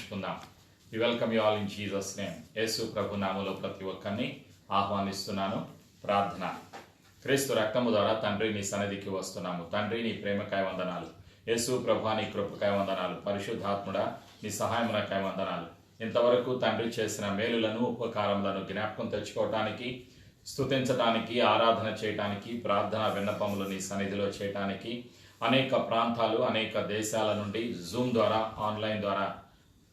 ప్రార్థించుకుందాం. We welcome you all in Jesus name. యేసు ప్రభు నామములో ప్రతి ఒక్కరిని ఆహ్వానిస్తున్నాను. ప్రార్థన. క్రీస్తు రక్తము ద్వారా తండ్రి నీ సన్నిధికి వస్తున్నాము. తండ్రి నీ ప్రేమకాయ వందనాలు. యేసు ప్రభు నీ కృపకాయ వందనాలు. పరిశుద్ధాత్ముడా నీ సహాయమునకాయ వందనాలు. ఇంతవరకు తండ్రి చేసిన మేలులను ఉపకారములను జ్ఞాపకం తెచ్చుకోవటానికి, స్తుతించటానికి, ఆరాధన చేయటానికి, ప్రార్థన విన్నపములు నీ సన్నిధిలో చేయటానికి అనేక ప్రాంతాలు, అనేక దేశాల నుండి జూమ్ ద్వారా, ఆన్లైన్ ద్వారా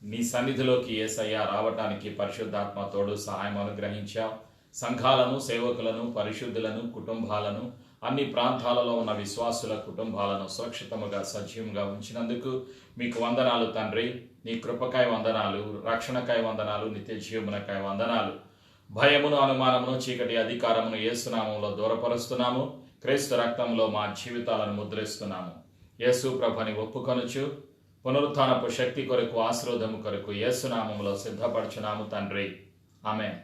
నీ సన్నిధిలోకి యేసయ్య రావటానికి పరిశుద్ధాత్మ తోడు సహాయం అనుగ్రహించావు. సంఘాలను, సేవకులను, పరిశుద్ధులను, కుటుంబాలను, అన్ని ప్రాంతాలలో ఉన్న విశ్వాసుల కుటుంబాలను సురక్షితముగా, సజీవంగా ఉంచినందుకు మీకు వందనాలు తండ్రి. నీ కృపకాయ వందనాలు, రక్షణకాయ వందనాలు, నిత్య జీవమునకాయ వందనాలు. భయమును, అనుమానమును, చీకటి అధికారమును యేసు నామములో దూరపరుస్తున్నాము. క్రీస్తు రక్తంలో మా జీవితాలను ముద్రిస్తున్నాము. యేసు ప్రభుని ఒప్పుకొనుచు పునరుత్థానపు శక్తి కొరకు, ఆశీర్వాదము కొరకు యేసు నామములో సిద్ధపరచున్నాము తండ్రి. ఆమేన్.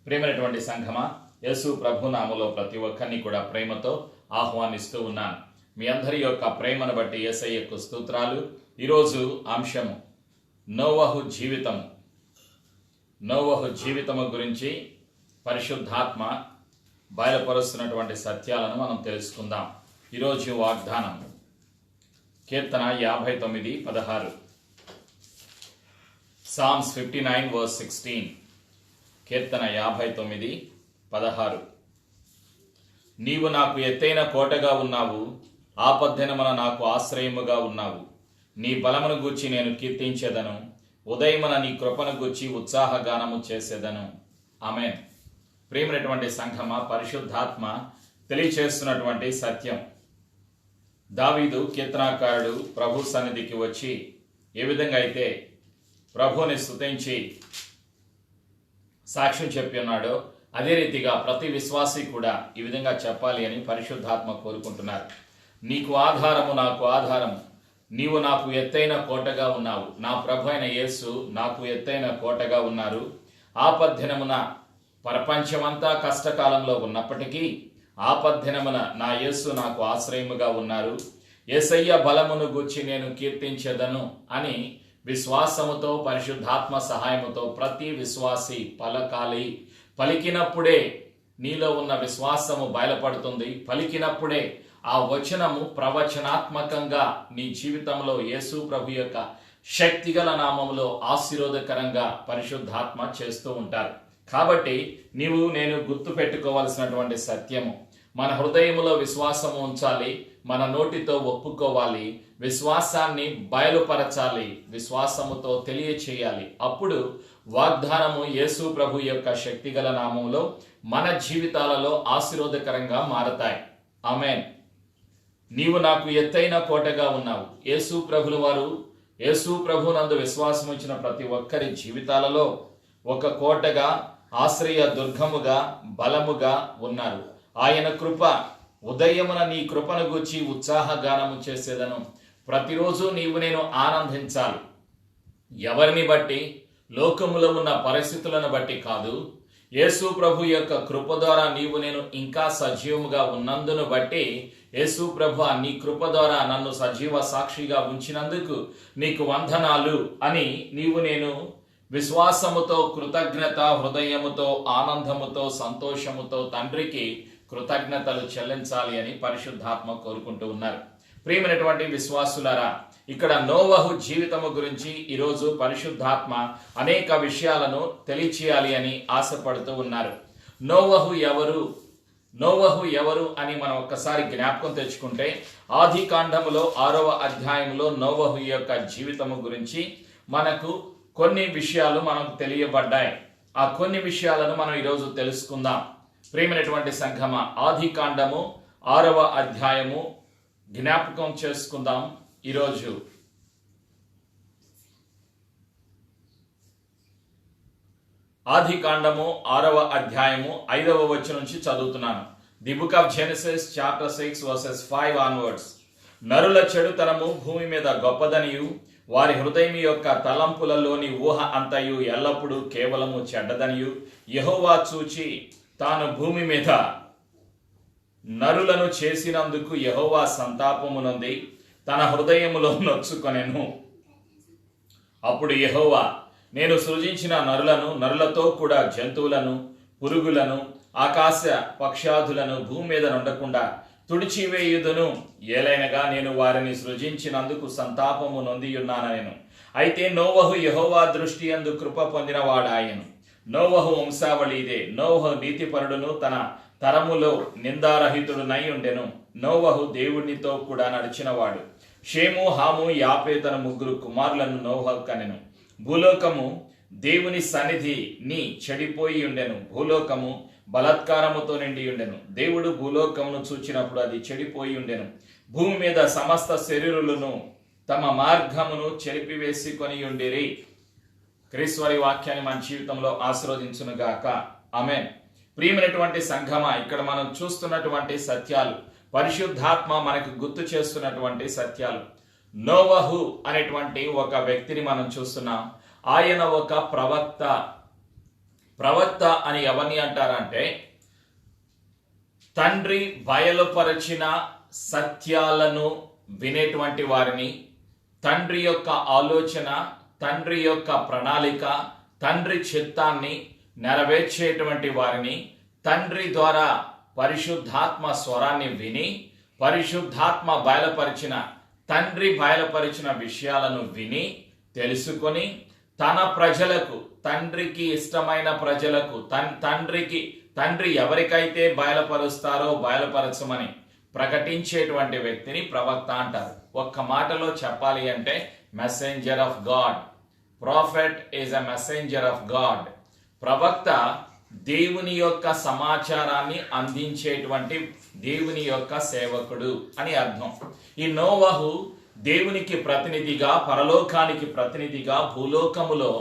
ప్రేమైనటువంటి సంఘమా, యేసు ప్రభు నామములో ప్రతి ఒక్కరిని కూడా ప్రేమతో ఆహ్వానిస్తూ ఉన్నాను. మీ అందరి యొక్క ప్రేమను బట్టి యేసయ్యకు స్తోత్రాలు. ఈరోజు అంశము నోవహు జీవితము. నోవహు జీవితము గురించి పరిశుద్ధాత్మ బయలుపరుస్తున్నటువంటి సత్యాలను మనం తెలుసుకుందాం. ఈరోజు వాగ్దానం కీర్తన 59:16. Psalms 59:16. కీర్తన 59:16. నీవు నాకు ఎత్తైన కోటగా ఉన్నావు, ఆపద్దినమున నాకు ఆశ్రయముగా ఉన్నావు. నీ బలమును గూర్చి నేను కీర్తించేదను, ఉదయమున నీ కృపను గూర్చి ఉత్సాహగానము చేసేదను. ఆమేన్. ప్రియమైనటువంటి సంఘమా, పరిశుద్ధాత్మ తెలియచేస్తున్నటువంటి సత్యం. దావీదు కీర్తనాకారుడు ప్రభు సన్నిధికి వచ్చి ఏ విధంగా అయితే ప్రభువుని స్తుతించి సాక్ష్యం చెప్పి ఉన్నాడో, అదే రీతిగా ప్రతి విశ్వాసి కూడా ఈ విధంగా చెప్పాలి అని పరిశుద్ధాత్మ కోరుకుంటున్నారు. నీకు ఆధారము, నాకు ఆధారము. నీవు నాకు ఎత్తైన కోటగా ఉన్నావు. నా ప్రభు అయిన యేసు నాకు ఎత్తైన కోటగా ఉన్నారు. ఆపద్దినమున ప్రపంచమంతా కష్టకాలంలో ఉన్నప్పటికీ ఆపద్దినమున నా యేసు నాకు ఆశ్రయముగా ఉన్నారు. యేసయ్య బలమును గూర్చి నేను కీర్తించెదను అని విశ్వాసముతో, పరిశుద్ధాత్మ సహాయముతో ప్రతి విశ్వాసి పలకాలి. పలికినప్పుడే నీలో ఉన్న విశ్వాసము బయలుపడుతుంది. పలికినప్పుడే ఆ వచనము ప్రవచనాత్మకంగా నీ జీవితంలో యేసు ప్రభు యొక్క శక్తిగల నామములో ఆశీర్వాదకరంగా పరిశుద్ధాత్మ చేస్తూ ఉంటారు. కాబట్టి నేను గుర్తు పెట్టుకోవాల్సినటువంటి సత్యము, మన హృదయములో విశ్వాసము ఉంచాలి, మన నోటితో ఒప్పుకోవాలి, విశ్వాసాన్ని బయలుపరచాలి, విశ్వాసముతో తెలియచేయాలి. అప్పుడు వాగ్దానము యేసు ప్రభు యొక్క శక్తిగల నామములో మన జీవితాలలో ఆశీర్వాదకరంగా మారతాయి. ఆమేన్. నీవు నాకు ఎత్తైన కోటగా ఉన్నావు. యేసు ప్రభుల వారు, యేసు ప్రభు నందు విశ్వాసం ఉంచిన ప్రతి ఒక్కరి జీవితాలలో ఒక కోటగా, ఆశ్రయ దుర్గముగా, బలముగా ఉన్నారు. ఆయన కృప, ఉదయమున నీ కృపను గూర్చి ఉత్సాహగానము చేసేదను. ప్రతిరోజు నేను ఆనందించాలి. ఎవరిని బట్టి? లోకములో ఉన్న పరిస్థితులను బట్టి కాదు. యేసు ప్రభు యొక్క కృప ద్వారా నేను ఇంకా సజీవముగా ఉన్నందును బట్టి, యేసు ప్రభు నీ కృప ద్వారా నన్ను సజీవ సాక్షిగా ఉంచినందుకు నీకు వందనాలు అని నేను విశ్వాసముతో, కృతజ్ఞత హృదయముతో, ఆనందముతో, సంతోషముతో తండ్రికి కృతజ్ఞతలు చెల్లించాలి అని పరిశుద్ధాత్మ కోరుకుంటూ ఉన్నారు. ప్రియమైనటువంటి విశ్వాసులారా, ఇక్కడ నోవహు జీవితము గురించి ఈరోజు పరిశుద్ధాత్మ అనేక విషయాలను తెలియచేయాలి అని ఆశపడుతూ ఉన్నారు. నోవహు ఎవరు? నోవహు ఎవరు అని మనం ఒక్కసారి జ్ఞాపకం తెచ్చుకుంటే, ఆది కాండములో 6వ అధ్యాయంలో నోవహు యొక్క జీవితము గురించి మనకు కొన్ని విషయాలు మనకు తెలియబడ్డాయి. ఆ కొన్ని విషయాలను మనం ఈరోజు తెలుసుకుందాం. ప్రియమైనటువంటి సంఘమ, ఆది కాండము 6వ అధ్యాయము జ్ఞాపకం చేసుకుందాం ఈరోజు. ఆది కాండము 6వ అధ్యాయము 5వ వచనం నుంచి చదువుతున్నాను. The book of Genesis chapter 6 verses 5 onwards. నరుల చెడుతనము భూమి మీద గొప్పదనియు, వారి హృదయం యొక్క తలంపులలోని ఊహ అంతయు ఎల్లప్పుడూ కేవలము చెడ్డదనియు యెహోవా చూచి తాను భూమి మీద నరులను చేసినందుకు యెహోవా సంతాపమునంది తన హృదయములో నొచ్చుకొనెను. అప్పుడు యెహోవా, నేను సృజించిన నరులతో కూడా జంతువులను, పురుగులను, ఆకాశ పక్షాదులను భూమి మీద నుండకుండా తుడిచివేయుదును. ఏలైనగా నేను వారిని సృజించినందుకు సంతాపము నొందియున్నానెను. అయితే నోవహు యెహోవా దృష్టి యందు కృప పొందినవాడాయెను. నోవహు వంశావళి ఇదే. నోవహు నీతిపరుడును, తన తరములో నిందారహితుడునై ఉండెను. నోవహు దేవునితో కూడా నడిచినవాడు. షేము, హాము, యాపేతను ముగ్గురు కుమారులను నోవహు కనెను. భూలోకము దేవుని సన్నిధిని చెడిపోయి ఉండెను. భూలోకము బలాత్కారముతో నిండి ఉండెను. దేవుడు భూలోకమును చూచినప్పుడు అది చెడిపోయి ఉండెను. భూమి మీద సమస్త శరీరులను తమ మార్గమును చెరిపివేసుకొని ఉండిరి. క్రీస్తువారి వాక్యాన్ని మన జీవితంలో ఆశీర్వదించునుగాక. ఆమేన్. ప్రియమైనటువంటి సంఘమా, ఇక్కడ మనం చూస్తున్నటువంటి సత్యాలు, పరిశుద్ధాత్మ మనకు గుర్తు చేస్తున్నటువంటి సత్యాలు. నోవహు అనేటువంటి ఒక వ్యక్తిని మనం చూస్తున్నాం. ఆయన ఒక ప్రవక్త. ప్రవక్త అని ఎవరిని అంటారంటే, తండ్రి బయలుపరిచిన సత్యాలను వినేటువంటి వారిని, తండ్రి యొక్క ఆలోచన, తండ్రి యొక్క ప్రణాళిక, తండ్రి చిత్తాన్ని నెరవేర్చేటువంటి వారిని, తండ్రి ద్వారా పరిశుద్ధాత్మ స్వరాన్ని విని, పరిశుద్ధాత్మ తండ్రి బయలుపరిచిన విషయాలను విని తెలుసుకొని, తన ప్రజలకు, తండ్రికి ఇష్టమైన ప్రజలకు, తండ్రి ఎవరికైతే బయలుపరుస్తారో బయలుపరచమని ప్రకటించేటువంటి వ్యక్తిని ప్రవక్త అంటారు. ఒక్క మాటలో చెప్పాలి అంటే messenger of God. Prophet is a messenger of God. ప్రవక్త దేవుని యొక్క సమాచారాన్ని అందించేటువంటి దేవుని యొక్క సేవకుడు అని అర్థం. ఈ నోవహు దేవునికి ప్రతినిధిగా, పరలోకానికి ప్రతినిధిగా భూలోకములో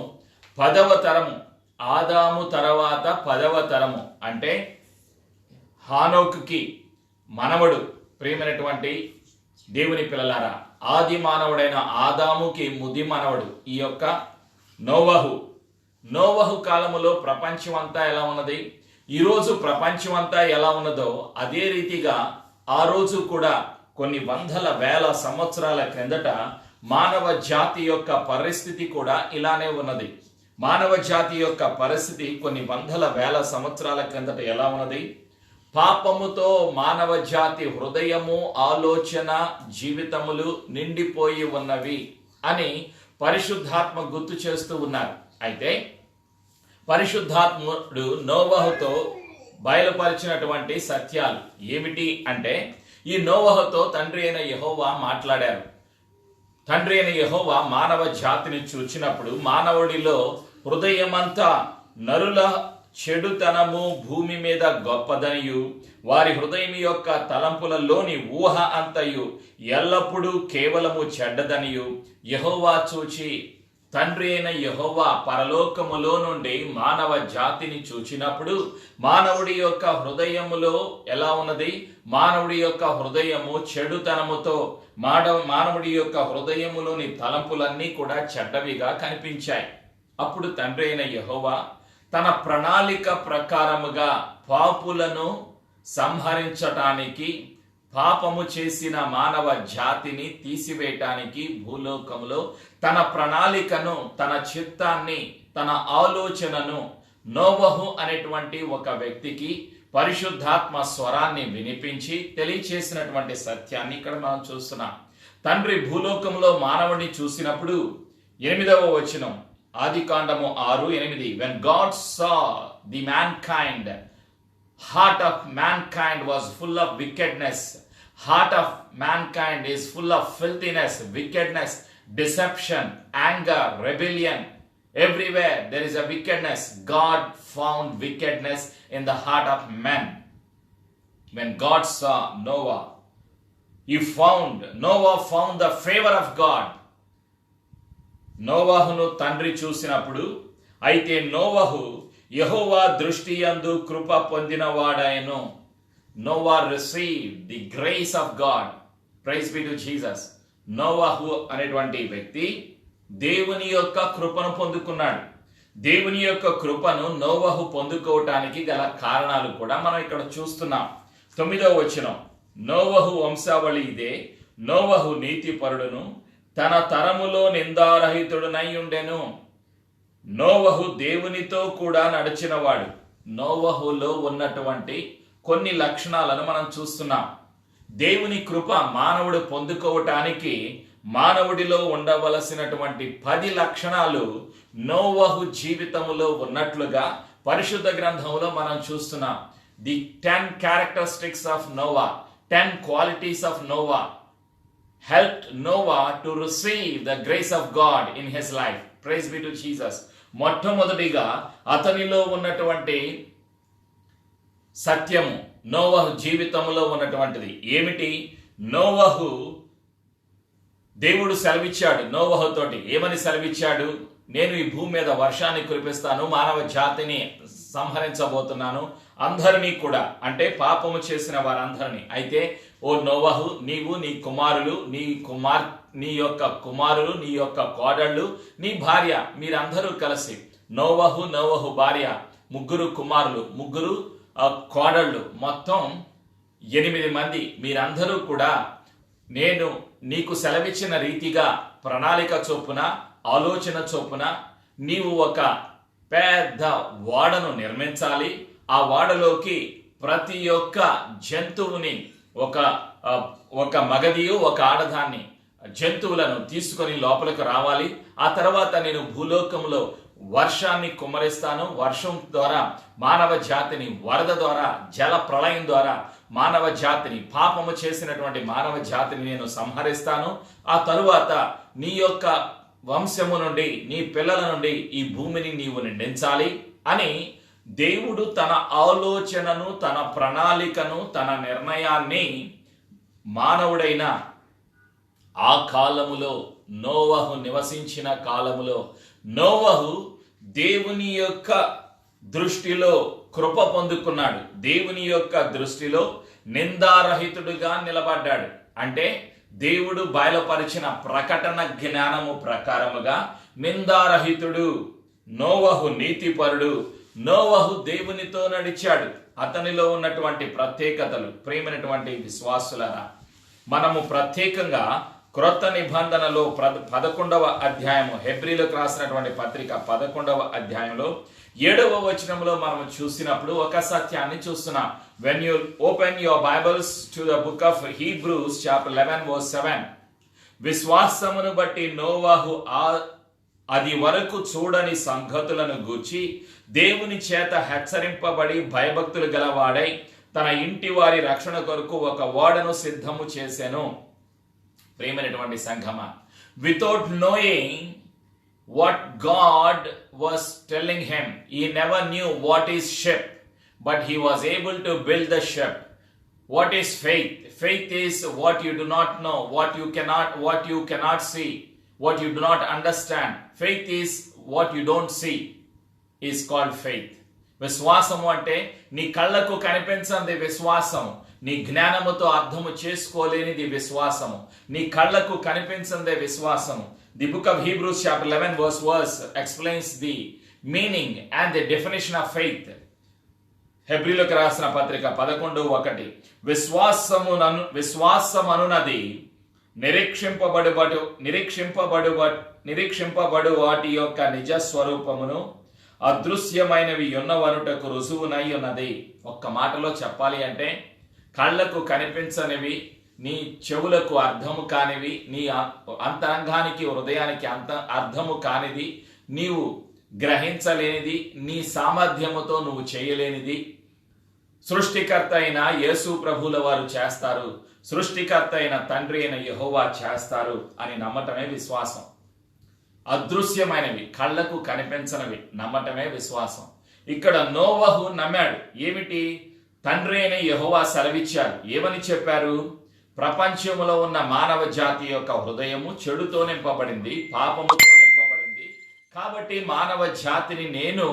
10వ తరము, ఆదాము తర్వాత 10వ తరము అంటే హానోకుకి మనవడు. ప్రియమైనటువంటి దేవుని పిల్లలారా, ఆది మానవుడైన ఆదాముకి ముది మనవడు ఈ యొక్క నోవహు. నోవహు కాలములో ప్రపంచం అంతా ఎలా ఉన్నది, ఈరోజు ప్రపంచం అంతా ఎలా ఉన్నదో అదే రీతిగా ఆ రోజు కూడా కొన్ని వందల వేల సంవత్సరాల క్రిందట మానవ జాతి యొక్క పరిస్థితి కూడా ఇలానే ఉన్నది. మానవ జాతి యొక్క పరిస్థితి కొన్ని వందల వేల సంవత్సరాల క్రిందట ఎలా ఉన్నది? పాపముతో మానవ జాతి హృదయము, ఆలోచన, జీవితములు నిండిపోయి ఉన్నవి అని పరిశుద్ధాత్మ గుర్తు చేస్తూ ఉన్నారు. అయితే పరిశుద్ధాత్ముడు నోవహుతో బయలుపరిచినటువంటి సత్యాలు ఏమిటి అంటే, ఈ నోవహుతో తండ్రి అయిన యెహోవా మాట్లాడారు. తండ్రి అయిన యెహోవా మానవ జాతిని చూచినప్పుడు మానవుడిలో హృదయమంతా నరుల చెడుతనము భూమి మీద గొప్పదనియు, వారి హృదయం యొక్క తలంపులలోని ఊహ అంతయు ఎల్లప్పుడూ కేవలము చెడ్డదనియు యెహోవా చూచి, తండ్రి అయిన యెహోవా పరలోకములో నుండి మానవ జాతిని చూచినప్పుడు మానవుడి యొక్క హృదయములో ఎలా ఉన్నది? మానవుడి యొక్క హృదయము చెడుతనముతో, మానవుడి యొక్క హృదయములోని తలంపులన్నీ కూడా చెడ్డవిగా కనిపించాయి. అప్పుడు తండ్రి అయిన యెహోవా తన ప్రణాళిక ప్రకారముగా పాపులను సంహరించటానికి, పాపము చేసిన మానవ జాతిని తీసివేయటానికి భూలోకంలో తన ప్రణాళికను, తన చిత్తాన్ని, తన ఆలోచనను నోవహు అనేటువంటి ఒక వ్యక్తికి పరిశుద్ధాత్మ స్వరాన్ని వినిపించి తెలియచేసినటువంటి సత్యాన్ని ఇక్కడ మనం చూస్తున్నాం. తండ్రి భూలోకంలో మానవుడిని చూసినప్పుడు 8వ వచనం, ఆదికాండము 6:8, when God saw the mankind, heart of mankind was full of wickedness. Heart of mankind is full of filthiness, wickedness, deception, anger, rebellion. Everywhere there is a wickedness. God found wickedness in the heart of men. When God saw Noah, Noah found the favor of God. నోవహును తండ్రి చూసినప్పుడు, అయితే నోవహు యెహోవా దృష్టి యందు కృప పొందినవాడాయను. Noah received the grace of God. Praise be to Jesus. నోవహు అనేటువంటి వ్యక్తి దేవుని యొక్క కృపను పొందుకున్నాడు. దేవుని యొక్క కృపను నోవహు పొందుకోవటానికి గల కారణాలు కూడా మనం ఇక్కడ చూస్తున్నాం. 9వ వచనం, నోవహు వంశావళి ఇదే. నోవహు నీతిపరుడును, తన తరములో నిందారహితుడునై ఉండెను. నోవహు దేవునితో కూడా నడిచినవాడు. నోవహులో ఉన్నటువంటి కొన్ని లక్షణాలను మనం చూస్తున్నాం. దేవుని కృప మానవుడు పొందుకోవటానికి మానవుడిలో ఉండవలసినటువంటి 10 లక్షణాలు నోవహు జీవితంలో ఉన్నట్లుగా పరిశుద్ధ గ్రంథంలో మనం చూస్తున్నాం. The 10 characteristics of Noah, 10 qualities of Noah helped Noah to receive the grace of God in his life. Praise be to Jesus. మొట్టమొదటిగా అతనిలో ఉన్నటువంటి సత్యము నోవహు జీవితంలో ఉన్నటువంటిది ఏమిటి? నోవహు దేవుడు సెలవిచ్చాడు నోవహుతోటి. ఏమని సెలవిచ్చాడు? నేను ఈ భూమి మీద వర్షాన్ని కురిపిస్తాను, మానవ జాతిని సంహరించబోతున్నాను, అందరినీ కూడా, అంటే పాపము చేసిన వారందరినీ. అయితే ఓ నోవహు, నీవు, నీ కుమారులు, నీ యొక్క కుమారులు, నీ యొక్క కోడళ్ళు, నీ భార్య, మీరందరూ కలిసి, నోవహు భార్య, 3 కుమారులు, 3 కోడళ్ళు, మొత్తం 8 మంది, మీరందరూ కూడా నేను నీకు సెలవిచ్చిన రీతిగా ప్రణాళిక చొప్పున, ఆలోచన చొప్పున నీవు ఒక పెద్ద ఓడను నిర్మించాలి. ఆ ఓడలోకి ప్రతి ఒక్క జంతువుని, ఒక మగదియు ఒక ఆడదాన్ని, జంతువులను తీసుకొని లోపలికి రావాలి. ఆ తర్వాత నేను భూలోకంలో వర్షాన్ని కుమ్మరిస్తాను. వర్షం ద్వారా మానవ జాతిని, వరద ద్వారా, జల ప్రళయం ద్వారా మానవ జాతిని, పాపము చేసినటువంటి మానవ జాతిని నేను సంహరిస్తాను. ఆ తరువాత నీ యొక్క వంశము నుండి, నీ పిల్లల నుండి ఈ భూమిని నీవు నిండించాలి అని దేవుడు తన ఆలోచనను, తన ప్రణాళికను, తన నిర్ణయాన్ని మానవుడైన ఆ కాలములో, నోవహు నివసించిన కాలములో, నోవహు దేవుని యొక్క దృష్టిలో కృప పొందుకున్నాడు. దేవుని యొక్క దృష్టిలో నిందారహితుడుగా నిలబడ్డాడు. అంటే దేవుడు బయలుపరిచిన ప్రకటన జ్ఞానము ప్రకారముగా నిందారహితుడు. నోవహు నీతిపరుడు. నోవహు దేవునితో నడిచాడు. అతనిలో ఉన్నటువంటి ప్రత్యేకతలు, ప్రేమైనటువంటి విశ్వాసులారా, మనము ప్రత్యేకంగా క్రొత్త నిబంధనలో 11వ అధ్యాయము, హెబ్రీలకు రాసినటువంటి పత్రిక 11వ అధ్యాయంలో 7వ వచనంలో మనం చూసినప్పుడు ఒక సత్యాన్ని చూస్తున్నాం. When you open your Bibles to the book of Hebrews chapter 11 verse 7, విశ్వాసమును బట్టి నోవహు అది వరకు చూడని సంగతులను గూర్చి దేవుని చేత హెచ్చరింపబడి భయభక్తులు గలవాడై తన ఇంటి వారి రక్షణ కొరకు ఒక ఓడను సిద్ధము చేసెను. ప్రేమైనటువంటి సంఘమా, without knowing what God was telling him, he never knew what is ship, but he was able to build the ship. What is faith? Faith is what you do not know, what you cannot see, what you do not understand. Faith is what you don't see is called faith. విశ్వాసము అంటే నీ కళ్ళకు కనిపించనిది విశ్వాసము, నీ జ్ఞానముతో అర్థము చేసుకోలేనిది విశ్వాసము, నీ కళ్ళకు కనిపించనిదే విశ్వాసము. The book of Hebrews chapter 11 verse explains the meaning and the definition of faith. హెబ్రీలకు రాసిన పత్రిక 11:1, విశ్వాసమనున్నది నిరీక్షింపబడు వాటి యొక్క నిజ స్వరూపమును, అదృశ్యమైనవి ఉన్నవనుటకు రుజువునై ఉన్నది. ఒక్క మాటలో చెప్పాలి అంటే, కళ్ళకు కనిపించనివి, నీ చెవులకు అర్థము కానివి, నీ అంతరంగానికి, హృదయానికి అర్థము కానిది, నీవు గ్రహించలేనిది, నీ సామర్థ్యముతో నువ్వు చేయలేనిది సృష్టికర్త అయిన యేసు ప్రభుల వారు చేస్తారు, సృష్టికర్త అయిన తండ్రి అయిన యెహోవా చేస్తారు అని నమ్మటమే విశ్వాసం. అదృశ్యమైనవి, కళ్ళకు కనిపించనివి నమ్మటమే విశ్వాసం. ఇక్కడ నోవహు నమ్మాడు. ఏమిటి? తండ్రి అయిన యెహోవా సెలవిచ్చారు. ఏమని చెప్పారు? ప్రపంచంలో ఉన్న మానవ జాతి యొక్క హృదయము చెడుతో నింపబడింది, పాపముతో నింపబడింది. కాబట్టి మానవ జాతిని నేను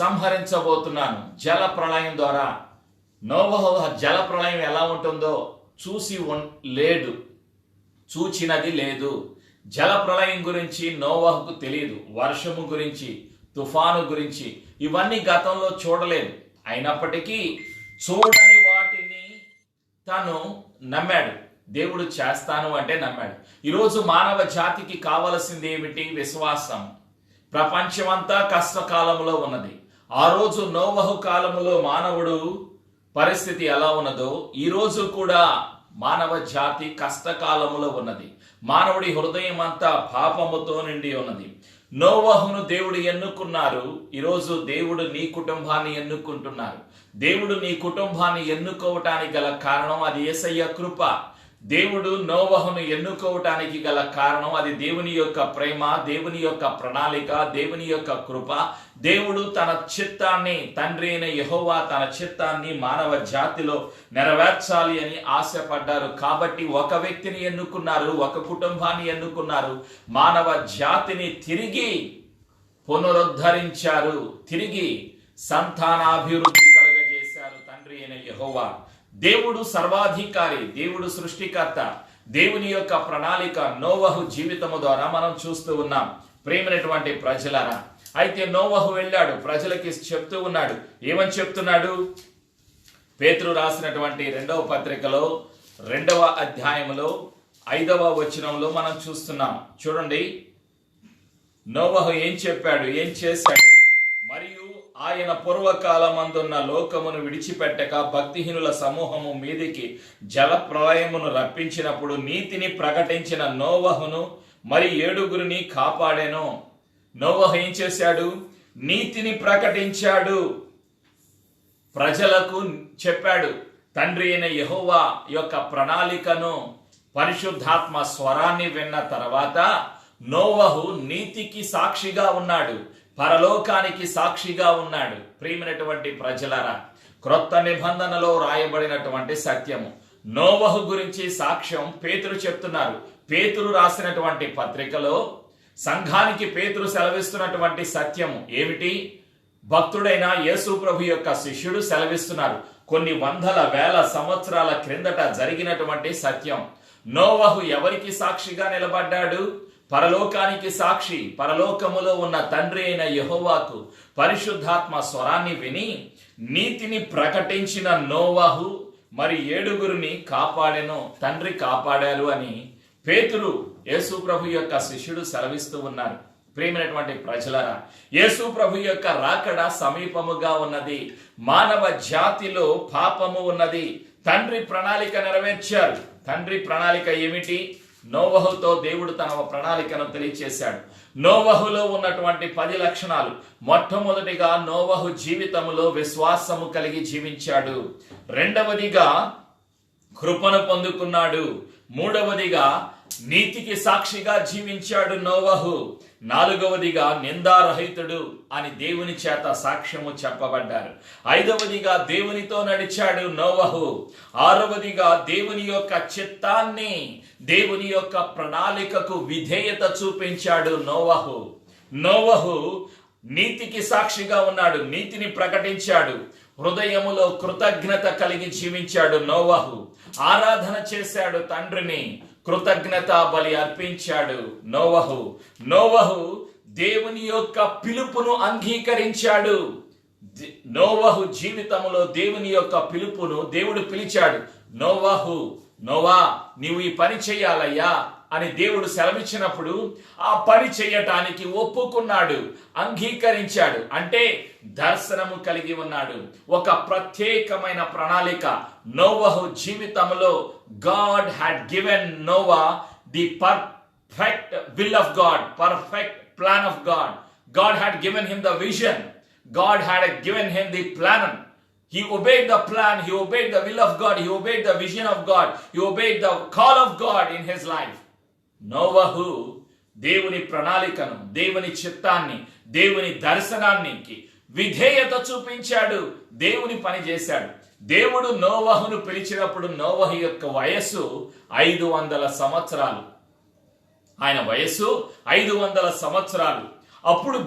సంహరించబోతున్నాను జల ప్రళయం ద్వారా. నోవహు జల ప్రళయం ఎలా ఉంటుందో చూచినది లేదు. జల ప్రళయం గురించి నోవహుకు తెలియదు. వర్షము గురించి, తుఫాను గురించి ఇవన్నీ గతంలో చూడలేదు. అయినప్పటికీ చూడని వాటిని తను నమ్మాడు. దేవుడు చేస్తాను అంటే నమ్మాడు. ఈరోజు మానవ జాతికి కావలసింది ఏమిటి? విశ్వాసం. ప్రపంచమంతా కష్టకాలంలో ఉన్నది. ఆ రోజు నోవహు కాలములో మానవుడు పరిస్థితి ఎలా ఉన్నదో ఈ రోజు కూడా మానవ జాతి కష్టకాలములో ఉన్నది. మానవుడి హృదయం అంతా పాపముతో నిండి ఉన్నది. నోవహును దేవుడు ఎన్నుకున్నారు. ఈరోజు దేవుడు నీ కుటుంబాన్ని ఎన్నుకుంటున్నారు. దేవుడు నీ కుటుంబాన్ని ఎన్నుకోవటానికి గల కారణం అది యేసయ్య కృప. దేవుడు నోవహును ఎన్నుకోవటానికి గల కారణం అది దేవుని యొక్క ప్రేమ, దేవుని యొక్క ప్రణాళిక, దేవుని యొక్క కృప. దేవుడు తన చిత్తాన్ని, తండ్రి అయిన యెహోవా తన చిత్తాన్ని మానవ జాతిలో నెరవేర్చాలి అని ఆశపడ్డారు. కాబట్టి ఒక వ్యక్తిని ఎన్నుకున్నారు, ఒక కుటుంబాన్ని ఎన్నుకున్నారు. మానవ జాతిని తిరిగి పునరుద్ధరించారు, తిరిగి సంతానాభివృద్ధి కలుగజేశారు తండ్రి అయిన యెహోవా. దేవుడు సర్వాధికారి, దేవుడు సృష్టికర్త. దేవుని యొక్క ప్రణాళిక నోవహు జీవితము ద్వారా మనం చూస్తూ ఉన్నాం. ప్రేమైనటువంటి ప్రజలారా, అయితే నోవహు వెళ్ళాడు, ప్రజలకి చెప్తూ ఉన్నాడు. ఏమని చెప్తున్నాడు? పేతురు రాసినటువంటి 2వ పత్రికలో 2వ అధ్యాయములో 5వ వచనంలో మనం చూస్తున్నాం. చూడండి, నోవహు ఏం చెప్పాడు, ఏం చేశాడు. మరియు ఆయన పూర్వకాలమందున్న లోకమును విడిచిపెట్టక భక్తిహీనుల సమూహము మీదికి జల ప్రళయమును రప్పించినప్పుడు నీతిని ప్రకటించిన నోవహును మరి 7గురిని కాపాడెను. నోవహు ఏం చేశాడు? నీతిని ప్రకటించాడు, ప్రజలకు చెప్పాడు. తండ్రి అయిన యెహోవా యొక్క ప్రణాళికను, పరిశుద్ధాత్మ స్వరాన్ని విన్న తర్వాత నోవహు నీతికి సాక్షిగా ఉన్నాడు, పరలోకానికి సాక్షిగా ఉన్నాడు. ప్రియమైనటువంటి ప్రజలారా, క్రొత్త నిబంధనలో రాయబడినటువంటి సత్యము నోవహు గురించి సాక్ష్యం పేతురు చెప్తున్నారు. పేతురు రాసినటువంటి పత్రికలో సంఘానికి పేతురు సెలవిస్తున్నటువంటి సత్యము ఏమిటి? భక్తుడైన యేసు ప్రభు యొక్క శిష్యుడు సెలవిస్తున్నారు. కొన్ని వందల వేల సంవత్సరాల క్రిందట జరిగినటువంటి సత్యం. నోవహు ఎవరికి సాక్షిగా నిలబడ్డాడు? పరలోకానికి సాక్షి. పరలోకములో ఉన్న తండ్రి అయిన యెహోవాకు పరిశుద్ధాత్మ స్వరాన్ని విని నీతిని ప్రకటించిన నోవహు మరి 7గురిని కాపాడెను, తండ్రి కాపాడారు అని పేతురు యేసు ప్రభు యొక్క శిష్యుడు సెలవిస్తూ ఉన్నారు. ప్రియమైనటువంటి ప్రజలారా, యేసు ప్రభు యొక్క రాకడ సమీపముగా ఉన్నది. మానవ జాతిలో పాపము ఉన్నది. తండ్రి ప్రణాళిక నెరవేర్చారు. తండ్రి ప్రణాళిక ఏమిటి? నోవహుతో దేవుడు తన ప్రణాళికను తెలియచేశాడు. నోవహులో ఉన్నటువంటి 10 లక్షణాలు. మొట్టమొదటిగా నోవహు జీవితంలో విశ్వాసము కలిగి జీవించాడు. రెండవదిగా కృపను పొందుకున్నాడు. మూడవదిగా నీతికి సాక్షిగా జీవించాడు నోవహు. నాలుగవదిగా నిందారహితుడు అని దేవుని చేత సాక్ష్యము చెప్పబడ్డారు. ఐదవదిగా దేవునితో నడిచాడు నోవహు. ఆరవదిగా దేవుని యొక్క చిత్తాన్ని, దేవుని యొక్క ప్రణాళికకు విధేయత చూపించాడు నోవహు. నోవహు నీతికి సాక్షిగా ఉన్నాడు, నీతిని ప్రకటించాడు. హృదయములో కృతజ్ఞత కలిగి జీవించాడు నోవహు. ఆరాధన చేశాడు తండ్రిని, కృతజ్ఞత బలి అర్పించాడు నోవహు. నోవహు దేవుని యొక్క పిలుపును అంగీకరించాడు. నోవహు జీవితంలో దేవుని యొక్క పిలుపును దేవుడు పిలిచాడు. నోవహు, నోవా నీవు ఈ పని చేయాలయ్యా అని దేవుడు సెలవిచ్చినప్పుడు ఆ పని చేయటానికి ఒప్పుకున్నాడు, అంగీకరించాడు. అంటే దర్శనము కలిగి ఉన్నాడు. ఒక ప్రత్యేకమైన ప్రణాళిక నోవహు జీవితంలో. God had given Noah the perfect will of God, perfect plan of God. God had given him the vision. God had given him the plan. He obeyed the plan, he obeyed the will of God, he obeyed the vision of God, he obeyed the call of God in his life. నోవహు దేవుని ప్రణాళికను, దేవుని చిత్తాన్ని, దేవుని దర్శనానికి విధేయత చూపించాడు, దేవుని పని చేశాడు. దేవుడు నోవహును పిలిచినప్పుడు నోవహు యొక్క వయస్సు 500 సంవత్సరాలు. ఆయన వయస్సు 500 సంవత్సరాలు. అప్పుడు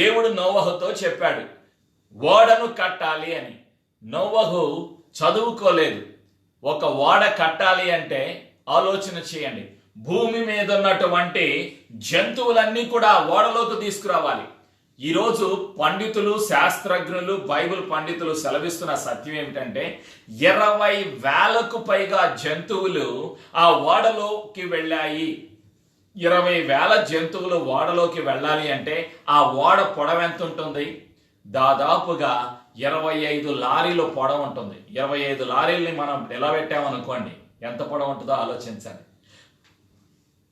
దేవుడు నోవహుతో చెప్పాడు ఓడను కట్టాలి అని. నోవహు చదువుకోలేదు. ఒక ఓడ కట్టాలి అంటే ఆలోచన చేయండి, భూమి మీద ఉన్నటువంటి జంతువులన్నీ కూడా ఓడలోకి తీసుకురావాలి. ఈరోజు పండితులు, శాస్త్రజ్ఞులు, బైబిల్ పండితులు సెలవిస్తున్న సత్యం ఏమిటంటే 20,000కు పైగా జంతువులు ఆ ఓడలోకి వెళ్ళాయి. 20,000 జంతువులు ఓడలోకి వెళ్ళాలి అంటే ఆ ఓడ పొడవు ఎంత ఉంటుంది? దాదాపుగా 25 లారీలు పొడవు ఉంటుంది. 25 లారీల్ని మనం నిలబెట్టామనుకోండి, ఎంత పొడవు ఉంటుందో ఆలోచించండి.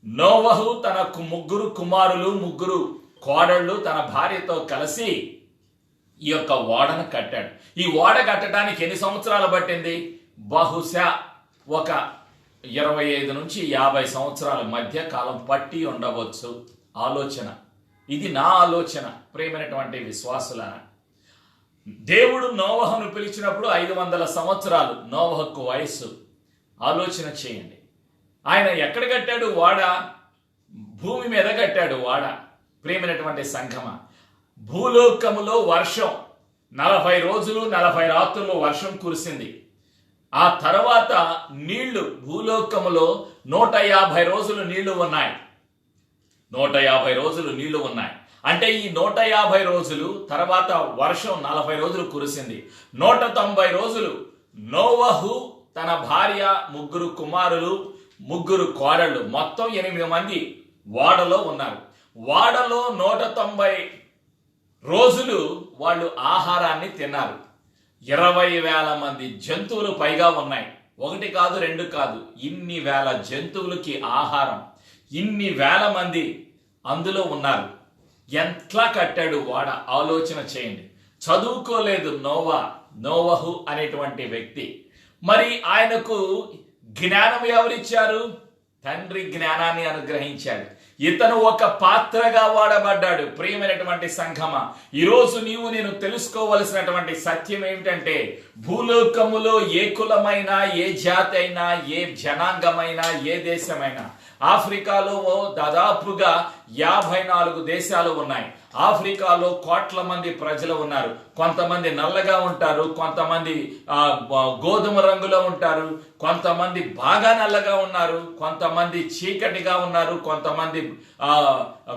నోవహు తన 3 కుమారులు, 3 కోడళ్ళు తన భార్యతో కలిసి ఈ యొక్క ఓడను కట్టాడు. ఈ ఓడ కట్టడానికి ఎన్ని సంవత్సరాలు పట్టింది? బహుశా ఒక 25 నుంచి 50 సంవత్సరాల మధ్య కాలం పట్టి ఉండవచ్చు. ఆలోచన, ఇది నా ఆలోచన. ప్రియమైనటువంటి విశ్వాసులారా, దేవుడు నోవహును పిలిచినప్పుడు 500 సంవత్సరాలు నోవహుకు వయస్సు. ఆలోచన చేయండి. ఆయన ఎక్కడ కట్టాడు ఓడ? భూమి మీద కట్టాడు ఓడ. ప్రియమైనటువంటి సంఘమ, భూలోకములో వర్షం 40 రోజులు 40 రాత్రులు వర్షం కురిసింది. ఆ తర్వాత నీళ్లు భూలోకములో 150 రోజులు నీళ్లు ఉన్నాయి. 150 రోజులు నీళ్లు ఉన్నాయి. అంటే ఈ 150 రోజులు తర్వాత వర్షం 40 రోజులు కురిసింది. 190 రోజులు నోవహు, తన భార్య, 3 కుమారులు, 3 కోడళ్ళు, మొత్తం 8 మంది ఓడలో ఉన్నారు. ఓడలో 190 రోజులు వాళ్ళు ఆహారాన్ని తిన్నారు. 20,000 మంది జంతువులు పైగా ఉన్నాయి. 1 కాదు 2 కాదు, ఇన్ని వేల జంతువులకి ఆహారం, ఇన్ని వేల మంది అందులో ఉన్నారు. ఎట్లా కట్టాడు ఓడ? ఆలోచన చేయండి. చదువుకోలేదు నోవహు అనేటువంటి వ్యక్తి. మరి ఆయనకు జ్ఞానం ఎవరిచ్చారు? తండ్రి జ్ఞానాన్ని అనుగ్రహించాడు. ఇతను ఒక పాత్రగా వాడబడ్డాడు. ప్రియమైనటువంటి సంఘమ, ఈరోజు నీవు నేను తెలుసుకోవలసినటువంటి సత్యం ఏమిటంటే, భూలోకములో ఏ కులమైనా, ఏ జాతి అయినా, ఏ జనాంగమైనా, ఏ దేశమైనా, ఆఫ్రికాలో దాదాపుగా 54 దేశాలు ఉన్నాయి. ఆఫ్రికాలో కోట్ల మంది ప్రజలు ఉన్నారు. కొంతమంది నల్లగా ఉంటారు, కొంతమంది గోధుమ రంగులో ఉంటారు, కొంతమంది బాగా నల్లగా ఉన్నారు, కొంతమంది చీకటిగా ఉన్నారు, కొంతమంది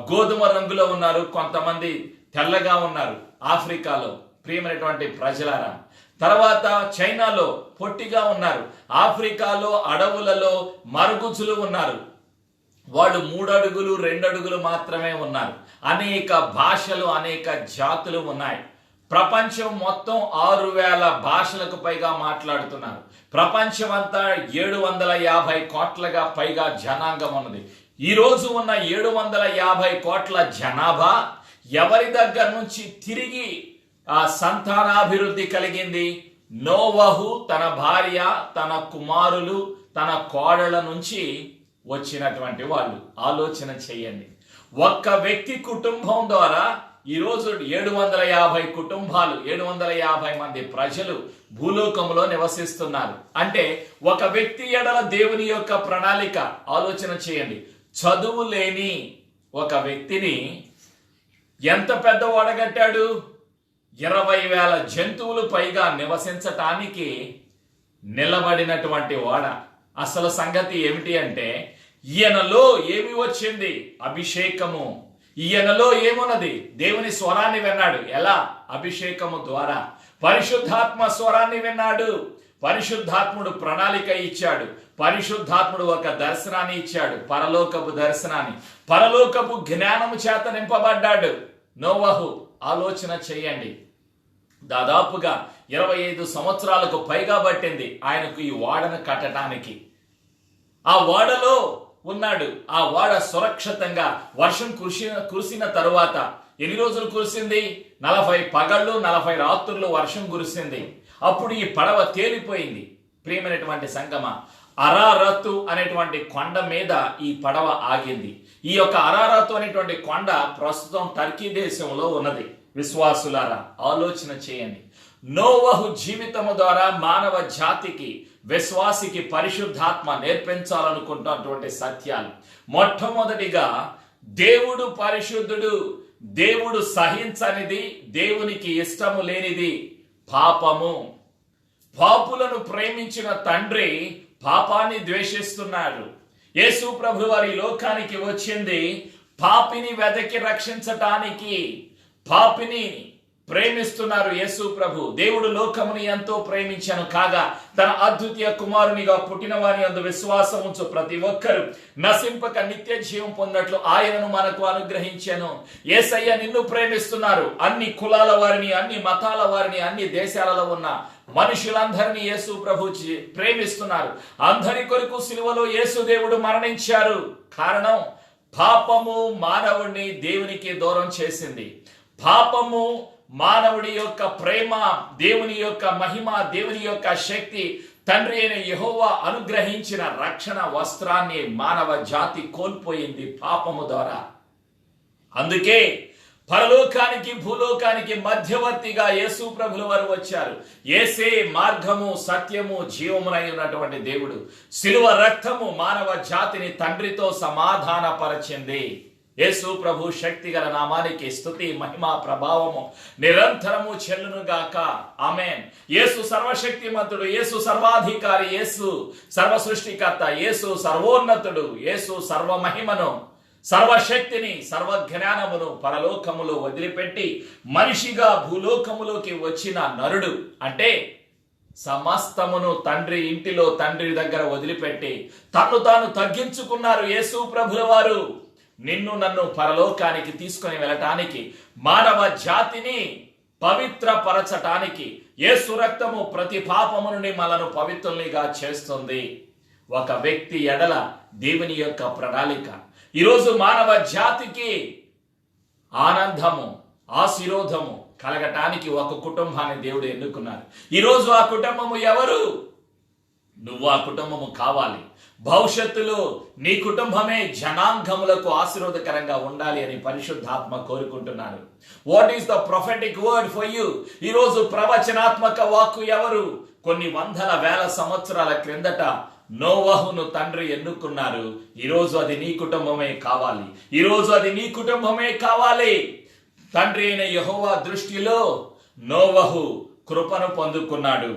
గోధుమ రంగులో ఉన్నారు, కొంతమంది తెల్లగా ఉన్నారు ఆఫ్రికాలో. ప్రియమైనటువంటి ప్రజలారా, తర్వాత చైనాలో పొట్టిగా ఉన్నారు. ఆఫ్రికాలో అడవులలో మరుగుజులు ఉన్నారు. వాళ్ళు 3 అడుగులు 2 అడుగులు మాత్రమే ఉన్నారు. అనేక భాషలు, అనేక జాతులు ఉన్నాయి. ప్రపంచం మొత్తం 6,000 భాషలకు పైగా మాట్లాడుతున్నారు. ప్రపంచం అంతా 750 కోట్లగా పైగా జనాంగం ఉన్నది. ఈ రోజు ఉన్న 750 కోట్ల జనాభా ఎవరి దగ్గర నుంచి తిరిగి ఆ సంతానాభివృద్ధి కలిగింది? నోవహు, తన భార్య, తన కుమారులు, తన కోడళ్ళ నుంచి వచ్చినటువంటి వాళ్ళు. ఆలోచన చేయండి. ఒక్క వ్యక్తి కుటుంబం ద్వారా ఈరోజు 750 కుటుంబాలు, 750 మంది ప్రజలు భూలోకంలో నివసిస్తున్నారు. అంటే ఒక వ్యక్తి ఎడల దేవుని యొక్క ప్రణాళిక. ఆలోచన చేయండి. చదువు లేని ఒక వ్యక్తిని ఎంత పెద్ద ఓడగట్టాడు? 20,000 జంతువులు పైగా నివసించటానికి నిలబడినటువంటి ఓడ. అసలు సంగతి ఏమిటి అంటే, ఈయనలో ఏమి వచ్చింది? అభిషేకము. ఈయనలో ఏమున్నది? దేవుని స్వరాన్ని విన్నాడు. ఎలా? అభిషేకము ద్వారా. పరిశుద్ధాత్మ స్వరాన్ని విన్నాడు. పరిశుద్ధాత్ముడు ప్రణాళిక ఇచ్చాడు. పరిశుద్ధాత్ముడు ఒక దర్శనాన్ని ఇచ్చాడు, పరలోకపు దర్శనాన్ని. పరలోకపు జ్ఞానము చేత నింపబడ్డాడు నోవహు. ఆలోచన చేయండి. దాదాపుగా 25 సంవత్సరాలకు పైగా పట్టింది ఆయనకు ఈ ఓడను కట్టడానికి. ఆ ఓడలో ఉన్నాడు. ఆ ఓడ సురక్షితంగా వర్షం కురిసిన తరువాత ఎన్ని రోజులు కురిసింది? 40 పగళ్ళు 40 రాత్రులు వర్షం కురిసింది. అప్పుడు ఈ పడవ తేలిపోయింది. ప్రియమైనటువంటి సంగమ, అరారతు అనేటువంటి కొండ మీద ఈ పడవ ఆగింది. ఈ యొక్క అరారతు అనేటువంటి కొండ ప్రస్తుతం టర్కీ దేశంలో ఉన్నది. విశ్వాసులారా, ఆలోచన చేయండి. నోవహు జీవితము ద్వారా మానవ జాతికి, విశ్వాసికి పరిశుద్ధాత్మ నేర్పించాలనుకుంటున్నటువంటి సత్యాలు. మొట్టమొదటిగా, దేవుడు పరిశుద్ధుడు. దేవుడు సహించనిది, దేవునికి ఇష్టము లేనిది పాపము. పాపులను ప్రేమించిన తండ్రి పాపాన్ని ద్వేషిస్తున్నాడు. యేసు ప్రభు వారి లోకానికి వచ్చింది పాపిని వెదకి రక్షించటానికి. పాపిని ప్రేమిస్తున్నారు యేసు ప్రభు. దేవుడు లోకముని ఎంతో ప్రేమించను కాగా తన అద్వితీయ కుమారునిగా పుట్టిన వాని యందు విశ్వాసం ఉంచు ప్రతి ఒక్కరు నశింపక నిత్య జీవం పొందట్లు ఆయనను మనకు అనుగ్రహించాను. యేసయ్య నిన్ను ప్రేమిస్తున్నారు. అన్ని కులాల వారిని, అన్ని మతాల వారిని, అన్ని దేశాలలో ఉన్న మనుషులందరినీ యేసు ప్రభు ప్రేమిస్తున్నారు. అందరి కొరకు సిలువలో యేసు దేవుడు మరణించారు. కారణం, పాపము మానవుడిని దేవునికి దూరం చేసింది. పాపము మానవుడి యొక్క ప్రేమ, దేవుని యొక్క మహిమ, దేవుని యొక్క శక్తి, తండ్రి అయిన యెహోవా అనుగ్రహించిన రక్షణ వస్త్రాన్ని మానవ జాతి కోల్పోయింది పాపము ద్వారా. అందుకే పరలోకానికి భూలోకానికి మధ్యవర్తిగా యేసు ప్రభుల వారు వచ్చారు. యేసే మార్గము, సత్యము, జీవమునై ఉన్నటువంటి దేవుడు. శిలువ రక్తము మానవ జాతిని తండ్రితో సమాధానపరచింది. యేసు ప్రభు శక్తిగల నామానికి స్తుతి, మహిమ, ప్రభావము నిరంతరము చెల్లునుగాక. ఆమేన్. యేసు సర్వశక్తిమంతుడు, యేసు సర్వాధికారి, యేసు సర్వ సృష్టికర్త, యేసు సర్వోన్నతుడు, యేసు సర్వ మహిమను, సర్వశక్తిని, సర్వ జ్ఞానమును పరలోకములో వదిలిపెట్టి మనిషిగా భూలోకములోకి వచ్చిన నరుడు. అంటే సమస్తమును తండ్రి ఇంటిలో, తండ్రి దగ్గర వదిలిపెట్టి తన్ను తాను తగ్గించుకున్నారు యేసు ప్రభుల వారు. నిన్ను నన్ను పరలోకానికి తీసుకొని వెళ్ళటానికి, మానవ జాతిని పవిత్రపరచటానికి యేసు రక్తము ప్రతి పాపము నుండి మనను పవిత్రులుగా చేస్తుంది. ఒక వ్యక్తి ఎడల దేవుని యొక్క ప్రణాళిక. ఈరోజు మానవ జాతికి ఆనందము, ఆశీర్వాదము కలగటానికి ఒక కుటుంబాన్ని దేవుడు ఎన్నుకున్నారు. ఈరోజు ఆ కుటుంబము ఎవరు? నువ్వు ఆ కుటుంబము కావాలి. భవిష్యత్తులో నీ కుటుంబమే జనాంగములకు ఆశీర్వాదకరంగా ఉండాలి అని పరిశుద్ధాత్మ కోరుకుంటున్నాడు. What is the prophetic word for you? ఈరోజు ప్రవచనాత్మక వాక్కు ఎవరు? కొన్ని వందల వేల సంవత్సరాల క్రిందట నోవహును తండ్రి ఎన్నుకున్నారు. ఈరోజు అది నీ కుటుంబమే కావాలి. ఈరోజు అది నీ కుటుంబమే కావాలి. తండ్రి అయిన యెహోవా దృష్టిలో నోవహు కృపను పొందుకున్నాడు.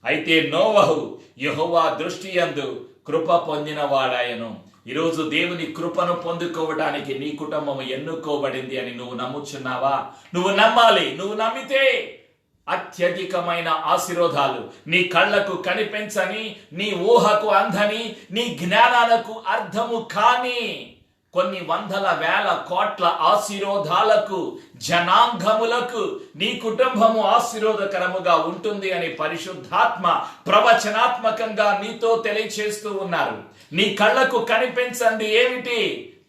అయితే నోవహు యెహోవా దృష్టి యందు కృప పొందిన వాడాయను. ఈరోజు దేవుని కృపను పొందుకోవడానికి నీ కుటుంబం ఎన్నుకోబడింది అని నువ్వు నమ్ముచున్నావా? నువ్వు నమ్మాలి. నువ్వు నమ్మితే అత్యధికమైన ఆశీర్వాదాలు నీ కళ్ళకు కనిపించని, నీ ఊహకు అందని, నీ జ్ఞానాలకు అర్థము కాని కొన్ని వందల వేల కోట్ల ఆశీర్వాదాలకు, జనాంగములకు నీ కుటుంబము ఆశీర్వాదకరముగా ఉంటుంది అని పరిశుద్ధాత్మ ప్రవచనాత్మకంగా నీతో తెలియచేస్తూ ఉన్నారు. నీ కళ్ళకు కనిపించండి ఏమిటి?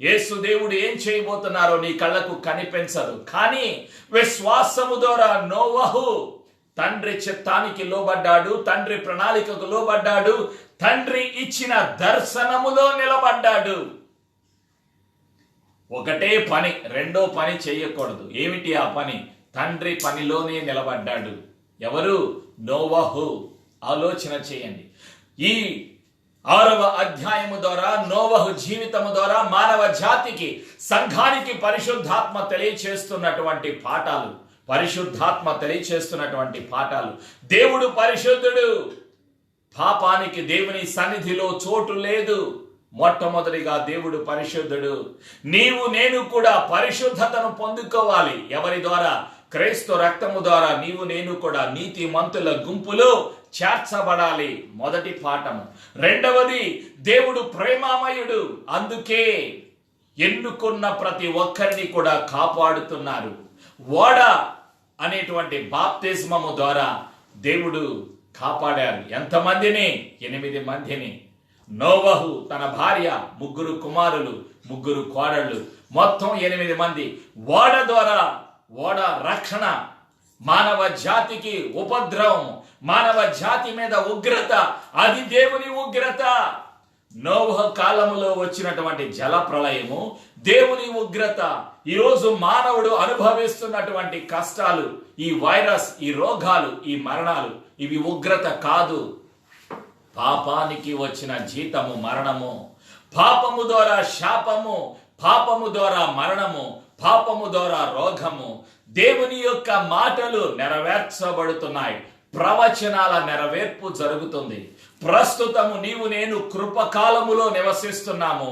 యేసు దేవుడు ఏం చేయబోతున్నారో నీ కళ్ళకు కనిపించదు. కానీ విశ్వాసము ద్వారా నోవహు తండ్రి చిత్తానికి లోబడ్డాడు, తండ్రి ప్రణాళికకు లోబడ్డాడు, తండ్రి ఇచ్చిన దర్శనములో నిలబడ్డాడు. ఒకటే పని, రెండో పని చేయకూడదు. ఏమిటి ఆ పని? తండ్రి పనిలోనే నిలబడ్డాడు. ఎవరు? నోవహు. ఆలోచన చేయండి. ఈ 6వ అధ్యాయము ద్వారా, నోవహు జీవితము ద్వారా మానవ జాతికి, సంఘానికి పరిశుద్ధాత్మ తెలియచేస్తున్నటువంటి పాఠాలు, దేవుడు పరిశుద్ధుడు. పాపానికి దేవుని సన్నిధిలో చోటు లేదు. మొట్టమొదటిగా దేవుడు పరిశుద్ధుడు. నీవు నేను కూడా పరిశుద్ధతను పొందుకోవాలి. ఎవరి ద్వారా? క్రీస్తు రక్తము ద్వారా నీవు నేను కూడా నీతిమంతుల గుంపులో చేర్చబడాలి. మొదటి పాఠము. రెండవది, దేవుడు ప్రేమామయుడు. అందుకే ఎన్నుకున్న ప్రతి ఒక్కరిని కూడా కాపాడుతున్నారు. ఓడ అనేటువంటి బాప్తిస్మము ద్వారా దేవుడు కాపాడారు. ఎంతమందిని? 8 మందిని. నోవహు, తన భార్య, 3 కుమారులు, 3 కోడళ్ళు, మొత్తం 8 మంది. ఓడ ద్వారా, ఓడ రక్షణ, మానవ జాతికి ఉపద్రవం, మానవ జాతి మీద ఉగ్రత, అది దేవుని ఉగ్రత. నోవహు కాలములో వచ్చినటువంటి జల ప్రళయము దేవుని ఉగ్రత. ఈరోజు మానవుడు అనుభవిస్తున్నటువంటి కష్టాలు, ఈ వైరస్, ఈ రోగాలు, ఈ మరణాలు, ఇవి ఉగ్రత కాదు. పాపానికి వచ్చిన జీతము మరణము. పాపము ద్వారా శాపము, పాపము ద్వారా మరణము, పాపము ద్వారా రోగము. దేవుని యొక్క మాటలు నెరవేర్చబడుతున్నాయి. ప్రవచనాల నెరవేర్పు జరుగుతుంది. ప్రస్తుతము నీవు నేను కృపకాలములో నివసిస్తున్నాము.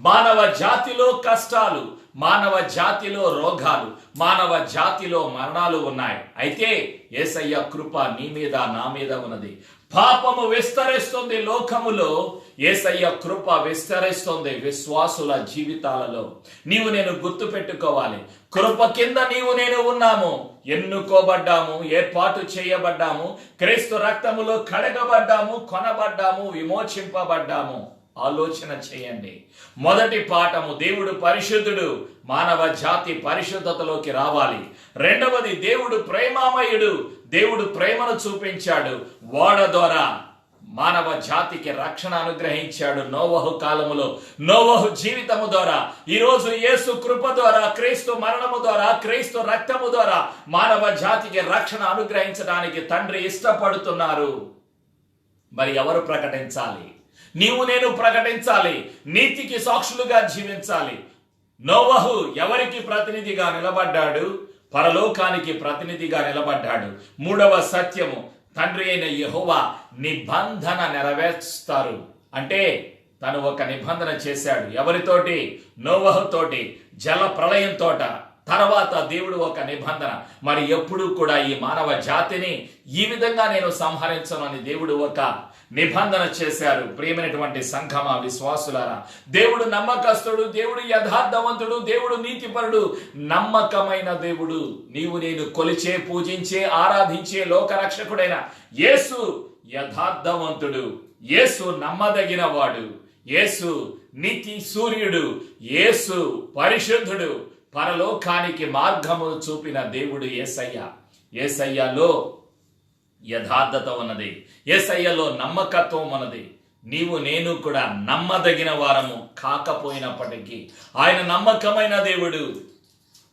మానవ జాతిలో కష్టాలు, మానవ జాతిలో రోగాలు, మానవ జాతిలో మరణాలు ఉన్నాయి. అయితే యేసయ్య కృప నీ మీద నా మీద ఉన్నది. పాపము విస్తరిస్తుంది లోకములో, యేసయ్య కృప విస్తరిస్తుంది విశ్వాసుల జీవితాలలో. నీవు నేను గుర్తు పెట్టుకోవాలి, కృప కింద నీవు నేను ఉన్నాము, ఎన్నుకోబడ్డాము, ఏర్పాటు చేయబడ్డాము, క్రీస్తు రక్తములో కడగబడ్డాము, కొనబడ్డాము, విమోచింపబడ్డాము. ఆలోచన చేయండి. మొదటి పాఠము, దేవుడు పరిశుద్ధుడు, మానవ జాతి పరిశుద్ధతలోకి రావాలి. రెండవది, దేవుడు ప్రేమామయుడు, దేవుడు ప్రేమను చూపించాడు, ఓడ ద్వారా మానవ జాతికి రక్షణ అనుగ్రహించాడు. నోవహు కాలములో, నోవహు జీవితము ద్వారా, ఈరోజు యేసు కృప ద్వారా, క్రీస్తు మరణము ద్వారా, క్రీస్తు రక్తము ద్వారా మానవ జాతికి రక్షణ అనుగ్రహించడానికి తండ్రి ఇష్టపడుతున్నారు. మరి ఎవరు ప్రకటించాలి? నీవు నేను ప్రకటించాలి. నీతికి సాక్షులుగా జీవించాలి. నోవహు ఎవరికి ప్రతినిధిగా నిలబడ్డాడు? పరలోకానికి ప్రతినిధిగా నిలబడ్డాడు. మూడవ సత్యము, తండ్రి అయిన యెహోవా నిబంధన నెరవేర్చుతారు. అంటే తను ఒక నిబంధన చేశాడు. ఎవరితోటి? నోవహుతోటి, జల ప్రళయంతో. తర్వాత దేవుడు ఒక నిబంధన, మరి ఎప్పుడు కూడా ఈ మానవ జాతిని ఈ విధంగా నేను సంహరించను అని దేవుడు ఒక నిబంధన చేశారు. ప్రియమైనటువంటి సంఘమ విశ్వాసులారా, దేవుడు నమ్మకస్తుడు, దేవుడు యథార్థవంతుడు, దేవుడు నీతిపరుడు, నమ్మకమైన దేవుడు. నీవు నేను కొలిచే, పూజించే, ఆరాధించే లోకరక్షకుడైన యేసు యథార్థవంతుడు, యేసు నమ్మదగిన వాడు, యేసు నీతి సూర్యుడు, యేసు పరిశుద్ధుడు, పరలోకానికి మార్గమును చూపిన దేవుడు యేసయ్య. యేసయ్యలో యథార్థత ఉన్నది, యేసయ్యలో నమ్మకత్వం ఉన్నది. నీవు నేను కూడా నమ్మదగిన వారము కాకపోయినప్పటికీ ఆయన నమ్మకమైన దేవుడు.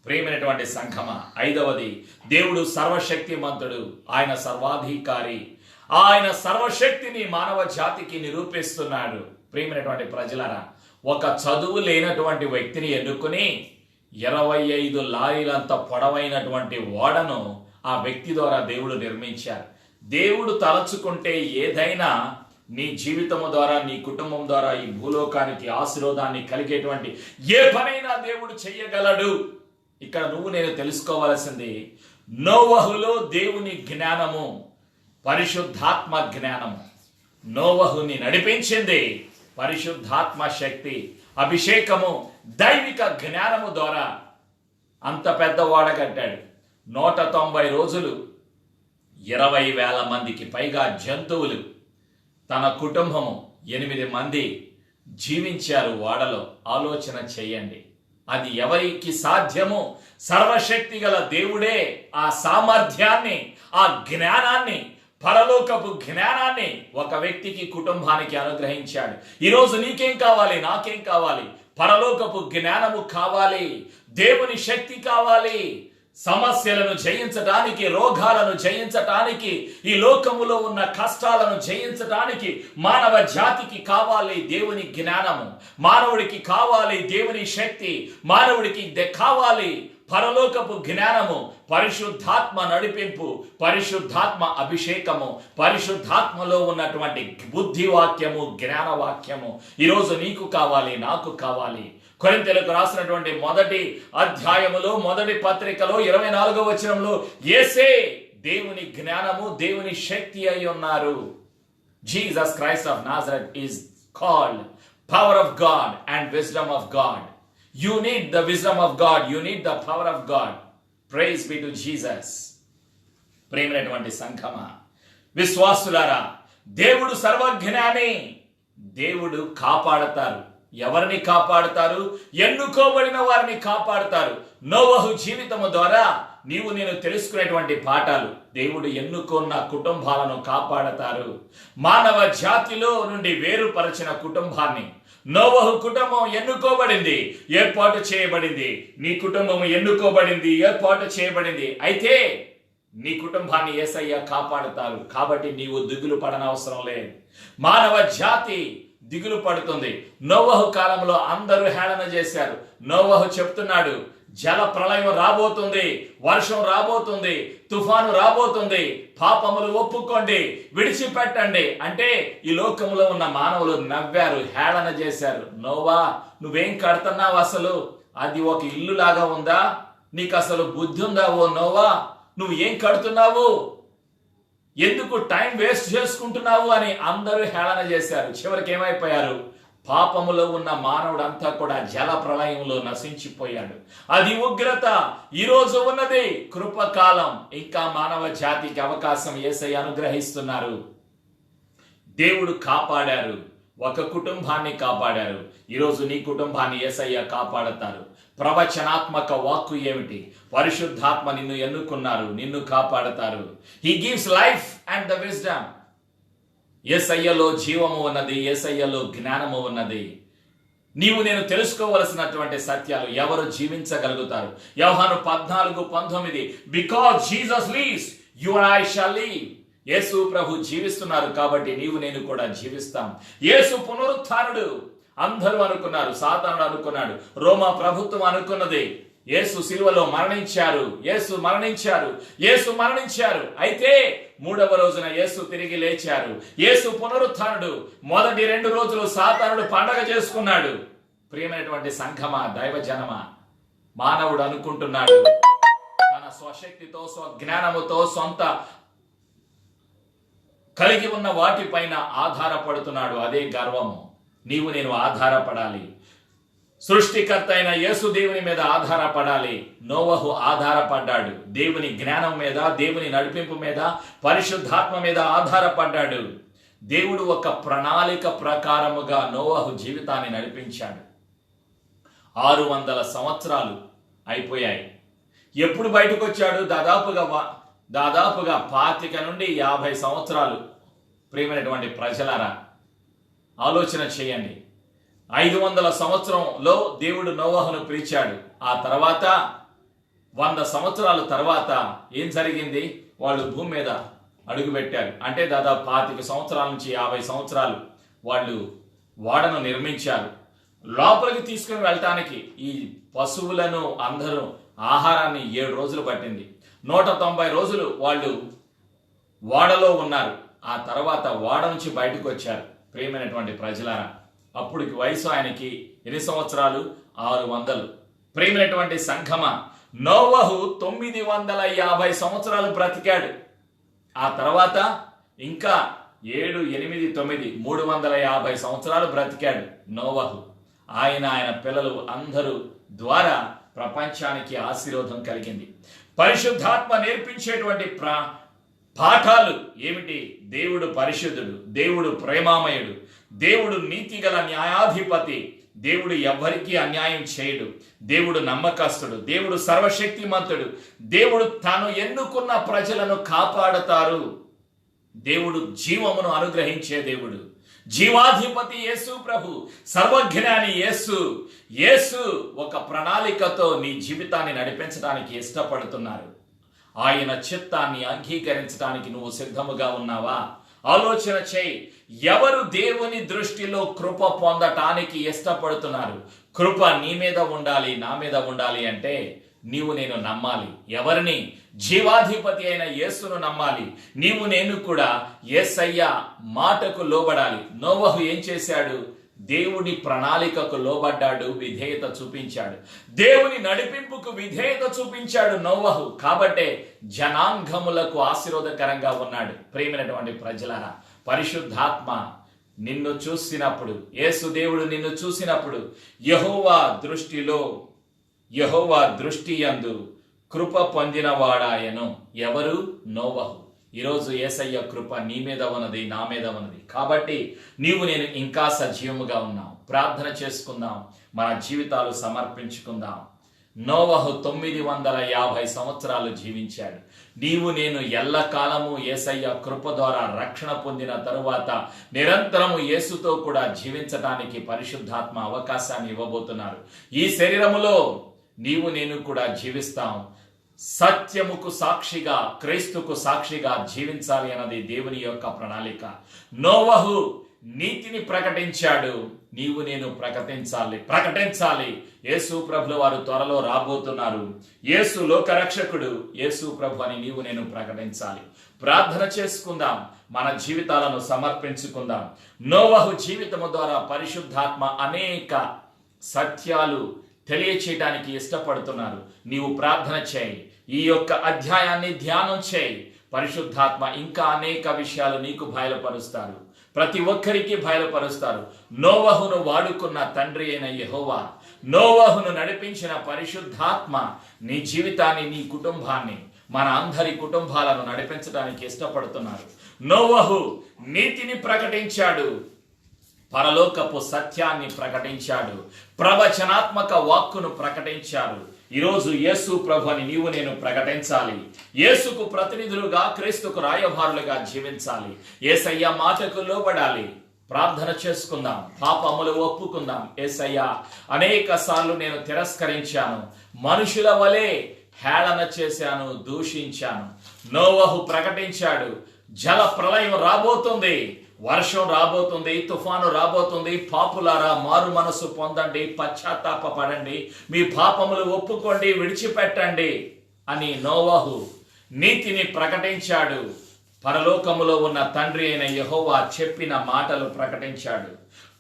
ప్రియమైనటువంటి సంఘమ, ఐదవది, దేవుడు సర్వశక్తిమంతుడు, ఆయన సర్వాధికారి, ఆయన సర్వశక్తిని మానవ జాతికి నిరూపిస్తున్నాడు. ప్రియమైనటువంటి ప్రజలారా, ఒక చదువు లేనటువంటి వ్యక్తిని ఎన్నుకుని 25 లారీలంత పొడవైనటువంటి ఓడను ఆ వ్యక్తి ద్వారా దేవుడు నిర్మించారు. దేవుడు తలచుకుంటే ఏదైనా నీ జీవితము ద్వారా, నీ కుటుంబం ద్వారా ఈ భూలోకానికి ఆశీర్వాదాన్ని కలిగేటువంటి ఏ పనైనా దేవుడు చెయ్యగలడు. ఇక్కడ నువ్వు నేను తెలుసుకోవాల్సింది, నోవహులో దేవుని జ్ఞానము, పరిశుద్ధాత్మ జ్ఞానము. నోవహుని నడిపించింది పరిశుద్ధాత్మ శక్తి, అభిషేకము, దైవిక జ్ఞానము ద్వారా. అంత పెద్ద ఓడ కట్టాడు. 190 రోజులు 20,000 మందికి పైగా జంతువులు, తన కుటుంబము 8 మంది జీవించారు ఓడలో. ఆలోచన చేయండి, అది ఎవరికి సాధ్యము? సర్వశక్తి గల దేవుడే ఆ సామర్థ్యాన్ని, ఆ జ్ఞానాన్ని, పరలోకపు జ్ఞానాన్ని ఒక వ్యక్తికి, కుటుంబానికి అనుగ్రహించాడు. ఈరోజు నీకేం కావాలి? నాకేం కావాలి? పరలోకపు జ్ఞానము కావాలి, దేవుని శక్తి కావాలి. సమస్యలను జయించటానికి, రోగాలను జయించటానికి, ఈ లోకములో ఉన్న కష్టాలను జయించటానికి మానవ జాతికి కావాలి దేవుని జ్ఞానము, మానవుడికి కావాలి దేవుని శక్తి, మానవుడికి కావాలి పరలోకపు జ్ఞానము, పరిశుద్ధాత్మ నడిపింపు, పరిశుద్ధాత్మ అభిషేకము, పరిశుద్ధాత్మలో ఉన్నటువంటి బుద్ధి వాక్యము, జ్ఞాన వాక్యము ఈరోజు నీకు కావాలి, నాకు కావాలి. కొరింథీయులకు రాసినటువంటి మొదటి అధ్యాయములో, మొదటి పత్రికలో 24వ వచనంలో యేసే దేవుని జ్ఞానము, దేవుని శక్తి అయి ఉన్నారు. Jesus Christ of Nazareth is called power of God and wisdom of God. You need the wisdom of God, you need the power of God. Praise be to Jesus. ప్రేమైనటువంటి సంఘమా, విశ్వాసులారా, దేవుడు సర్వజ్ఞాని, దేవుడు కాపాడతారు. ఎవరిని కాపాడుతారు? ఎన్నుకోబడిన వారిని కాపాడుతారు. నోవహు జీవితము ద్వారా నీవు నేను తెలుసుకునేటువంటి పాఠాలు, దేవుడు ఎన్నుకున్న కుటుంబాలను కాపాడతారు. మానవ జాతిలో నుండి వేరుపరిచిన కుటుంబాన్ని, నోవహు కుటుంబం ఎన్నుకోబడింది, ఏర్పాటు చేయబడింది. నీ కుటుంబం ఎన్నుకోబడింది, ఏర్పాటు చేయబడింది. అయితే నీ కుటుంబాన్ని యేసయ్య కాపాడుతారు. కాబట్టి నీవు దిగులు పడనవసరం లేదు. మానవ జాతి దిగులు పడుతుంది. నోవహు కాలంలో అందరూ హేళన చేశారు. నోవహు చెప్తున్నాడు, జల ప్రళయం రాబోతుంది, వర్షం రాబోతుంది, తుఫాను రాబోతుంది, పాపములు ఒప్పుకోండి, విడిచిపెట్టండి అంటే ఈ లోకంలో ఉన్న మానవులు నవ్వారు, హేళన చేశారు. నోవా, నువ్వేం కడుతున్నావు? అసలు అది ఒక ఇల్లు లాగా ఉందా? నీకు అసలు బుద్ధి ఉందా ఓ నోవా? నువ్వు ఏం కడుతున్నావు? ఎందుకు టైం వేస్ట్ చేసుకుంటున్నావు అని అందరూ హేళన చేశారు. చివరికి ఏమైపోయారు? పాపములో ఉన్న మానవుడంతా కూడా జల ప్రళయంలో నశించిపోయాడు. అది ఉగ్రత. ఈరోజు ఉన్నది కృపకాలం. ఇంకా మానవ జాతికి అవకాశం యేసయ్య అనుగ్రహిస్తున్నారు. దేవుడు కాపాడారు, ఒక కుటుంబాన్ని కాపాడారు. ఈరోజు నీ కుటుంబాన్ని యేసయ్య కాపాడతారు. ప్రవచనాత్మక వాక్కు ఏమిటి? పరిశుద్ధాత్మ నిన్ను ఎన్నుకున్నారు, నిన్ను కాపాడతారు. He gives life and the wisdom. యేసయ్యలో జీవము ఉన్నది, యేసయ్యలో జ్ఞానము ఉన్నది. నీవు నేను తెలుసుకోవలసినటువంటి సత్యాలు. ఎవరు జీవించగలుగుతారు? యోహాను 14:19 because Jesus lives you and I shall live. యేసు ప్రభు జీవిస్తున్నారు కాబట్టి నీవు నేను కూడా జీవిస్తాం. యేసు పునరుత్థానుడు. అందరూ అనుకున్నారు, సాతానుడు అనుకున్నాడు, రోమా ప్రభుత్వం అనుకున్నది. యేసు సిలువలో మరణించారు, యేసు మరణించారు, యేసు మరణించారు. అయితే 3వ రోజున యేసు తిరిగి లేచారు. యేసు పునరుత్థానుడు. మొదటి 2 రోజులు సాతానుడు పండగ చేసుకున్నాడు. ప్రియమైనటువంటి సంఘమా, దైవజనమా, మానవుడు అనుకుంటున్నాడు తన స్వశక్తితో, స్వజ్ఞానముతో, సొంత కలిగి ఉన్న వాటిపైన ఆధారపడుతున్నాడు. అదే గర్వము. నీవు నేను ఆధారపడాలి. సృష్టికర్త అయిన యేసు దేవుని మీద ఆధారపడాలి. నోవహు ఆధారపడ్డాడు. దేవుని జ్ఞానం మీద, దేవుని నడిపింపు మీద, పరిశుద్ధాత్మ మీద ఆధారపడ్డాడు. దేవుడు ఒక ప్రణాళిక ప్రకారముగా నోవహు జీవితాన్ని నడిపించాడు. 600 సంవత్సరాలు అయిపోయాయి. ఎప్పుడు బయటకు వచ్చాడు? దాదాపుగా 25 నుండి 50 సంవత్సరాలు. ప్రియమైనటువంటి ప్రజలారా, ఆలోచన చేయండి. 500 సంవత్సరంలో దేవుడు నోవహును పిలిచాడు. ఆ తర్వాత 100 సంవత్సరాల తర్వాత ఏం జరిగింది? వాళ్ళు భూమి మీద అడుగుపెట్టారు. అంటే దాదాపు 25 సంవత్సరాల నుంచి 50 సంవత్సరాలు వాళ్ళు ఓడను నిర్మించారు. లోపలికి తీసుకుని వెళ్ళటానికి ఈ పశువులను అందరూ ఆహారాన్ని 7 రోజులు పట్టింది. 190 రోజులు వాళ్ళు ఓడలో ఉన్నారు. ఆ తర్వాత ఓడ నుంచి బయటకు వచ్చారు. ప్రియమైనటువంటి ప్రజలారా, అప్పుడుకి వయసు ఆయనకి ఎన్ని సంవత్సరాలు? 600. ప్రియమైనటువంటి సంఘమ, నోవహు 950 సంవత్సరాలు బ్రతికాడు. ఆ తర్వాత ఇంకా 7, 8, 9 350 సంవత్సరాలు బ్రతికాడు నోవహు. ఆయన పిల్లలు అందరూ ద్వారా ప్రపంచానికి ఆశీర్వాదం కలిగింది. పరిశుద్ధాత్మ నేర్పించేటువంటి పాఠాలు ఏమిటి? దేవుడు పరిశుద్ధుడు, దేవుడు ప్రేమామయుడు, దేవుడు నీతిగల న్యాయాధిపతి, దేవుడు ఎవ్వరికీ అన్యాయం చేయడు, దేవుడు నమ్మకస్తుడు, దేవుడు సర్వశక్తిమంతుడు, దేవుడు తాను ఎన్నుకున్న ప్రజలను కాపాడుతారు, దేవుడు జీవమును అనుగ్రహించే దేవుడు, జీవాధిపతి యేసు ప్రభు, సర్వజ్ఞాని యేసు ఒక ప్రణాళికతో నీ జీవితాన్ని నడిపించడానికి ఇష్టపడుతున్నారు. ఆయన చిత్తాన్ని అంగీకరించడానికి నువ్వు సిద్ధముగా ఉన్నావా? ఆలోచన చేయి. ఎవరు దేవుని దృష్టిలో కృప పొందటానికి ఇష్టపడుతున్నారు? కృప నీ మీద ఉండాలి, నా మీద ఉండాలి అంటే నీవు నేను నమ్మాలి. ఎవరిని? జీవాధిపతి అయిన యేసును నమ్మాలి. నీవు నేను కూడా యేసయ్య మాటకు లోబడాలి. నోవహు ఏం చేశాడు? దేవుని ప్రణాళికకు లోబడ్డాడు, విధేయత చూపించాడు. దేవుని నడిపింపుకు విధేయత చూపించాడు నోవహు. కాబట్టే జనాంగములకు ఆశీర్వాదకరంగా ఉన్నాడు. ప్రియమైనటువంటి ప్రజలారా, పరిశుద్ధాత్మ నిన్ను చూసినప్పుడు, యేసు దేవుడు నిన్ను చూసినప్పుడు యెహోవా దృష్టి యందు కృప పొందినవాడాయను. ఎవరు? నోవహు. ఈరోజు యేసయ్య కృప నీ మీద ఉన్నది, నా మీద ఉన్నది. కాబట్టి నీవు నేను ఇంకా సజీవముగా ఉన్నాం. ప్రార్థన చేసుకుందాం, మన జీవితాలు సమర్పించుకుందాం. నోవహు 950 సంవత్సరాలు జీవించాడు. నీవు నేను ఎల్లకాలము యేసయ్య కృప ద్వారా రక్షణ పొందిన తరువాత నిరంతరము యేసుతో కూడా జీవించడానికి పరిశుద్ధాత్మ అవకాశాన్ని ఇవ్వబోతున్నారు. ఈ శరీరములో నీవు నేను కూడా జీవిస్తాం. సత్యముకు సాక్షిగా, క్రీస్తుకు సాక్షిగా జీవించాలి అన్నది దేవుని యొక్క ప్రణాళిక. నోవహు నీతిని ప్రకటించాడు. నీవు నేను ప్రకటించాలి. యేసు ప్రభుల వారు త్వరలో రాబోతున్నారు. యేసు లోకరక్షకుడు, యేసు ప్రభు అని నీవు నేను ప్రకటించాలి. ప్రార్థన చేసుకుందాం, మన జీవితాలను సమర్పించుకుందాం. నోవహు జీవితము ద్వారా పరిశుద్ధాత్మ అనేక సత్యాలు తెలియచేయడానికి ఇష్టపడుతున్నారు. నీవు ప్రార్థన చేయి, ఈ యొక్క అధ్యాయాన్ని ధ్యానం చేయి. పరిశుద్ధాత్మ ఇంకా అనేక విషయాలు నీకు బయలుపరుస్తారు, ప్రతి ఒక్కరికి బయలుపరుస్తారు. నోవహును వాడుకున్న తండ్రి అయిన యెహోవా, నోవహును నడిపించిన పరిశుద్ధాత్మ నీ జీవితాన్ని, నీ కుటుంబాన్ని, మన అందరి కుటుంబాలను నడిపించడానికి ఇష్టపడుతున్నారు. నోవహు నీతిని ప్రకటించాడు, పరలోకపు సత్యాన్ని ప్రకటించాడు, ప్రవచనాత్మక వాక్కును ప్రకటించాడు. ఈరోజు యేసు ప్రభుని నీవు నేను ప్రకటించాలి. యేసుకు ప్రతినిధులుగా, క్రీస్తుకు రాయభారులుగా జీవించాలి. యేసయ్య మాటకు లోబడాలి. ప్రార్థన చేసుకుందాం, పాపములు ఒప్పుకుందాం. యేసయ్య, అనేక సార్లు నేను తిరస్కరించాను, మనుషుల వలె హేళన చేశాను, దూషించాను. నోవహు ప్రకటించాడు, జల ప్రళయం రాబోతుంది, వర్షం రాబోతుంది, తుఫాను రాబోతుంది, పాపులారా మారు మనసు పొందండి, పశ్చాత్తాపపడండి, మీ పాపములు ఒప్పుకోండి, విడిచిపెట్టండి అని నోవహు నీతిని ప్రకటించాడు. పరలోకములో ఉన్న తండ్రి అయిన యెహోవా చెప్పిన మాటలు ప్రకటించాడు.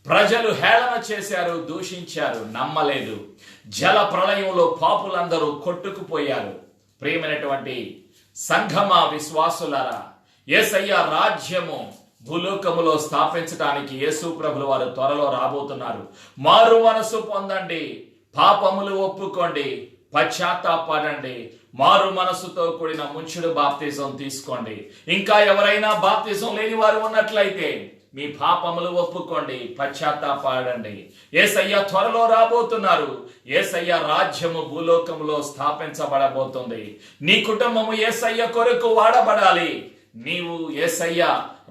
ప్రజలు హేళన చేశారు, దూషించారు, నమ్మలేదు. జల ప్రళయంలో పాపులందరూ కొట్టుకుపోయారు. ప్రియమైనటువంటి సంఘమా, విశ్వాసులారా, యేసయ్య రాజ్యము భూలోకములో స్థాపించడానికి యేసు ప్రభులు వారు త్వరలో రాబోతున్నారు. మారు మనసు పొందండి, పాపములు ఒప్పుకోండి, పశ్చాత్తాపడండి, మారు మనసుతో కూడిన ముంచుడు బాప్తిజం తీసుకోండి. ఇంకా ఎవరైనా బాప్తిజం లేని వారు ఉన్నట్లయితే మీ పాపములు ఒప్పుకోండి, పశ్చాత్తాపడండి. యేసయ్య త్వరలో రాబోతున్నారు. యేసయ్య రాజ్యము భూలోకములో స్థాపించబడబోతుంది. నీ కుటుంబము యేసయ్య కొరకు వాడబడాలి. నీవు యేసయ్య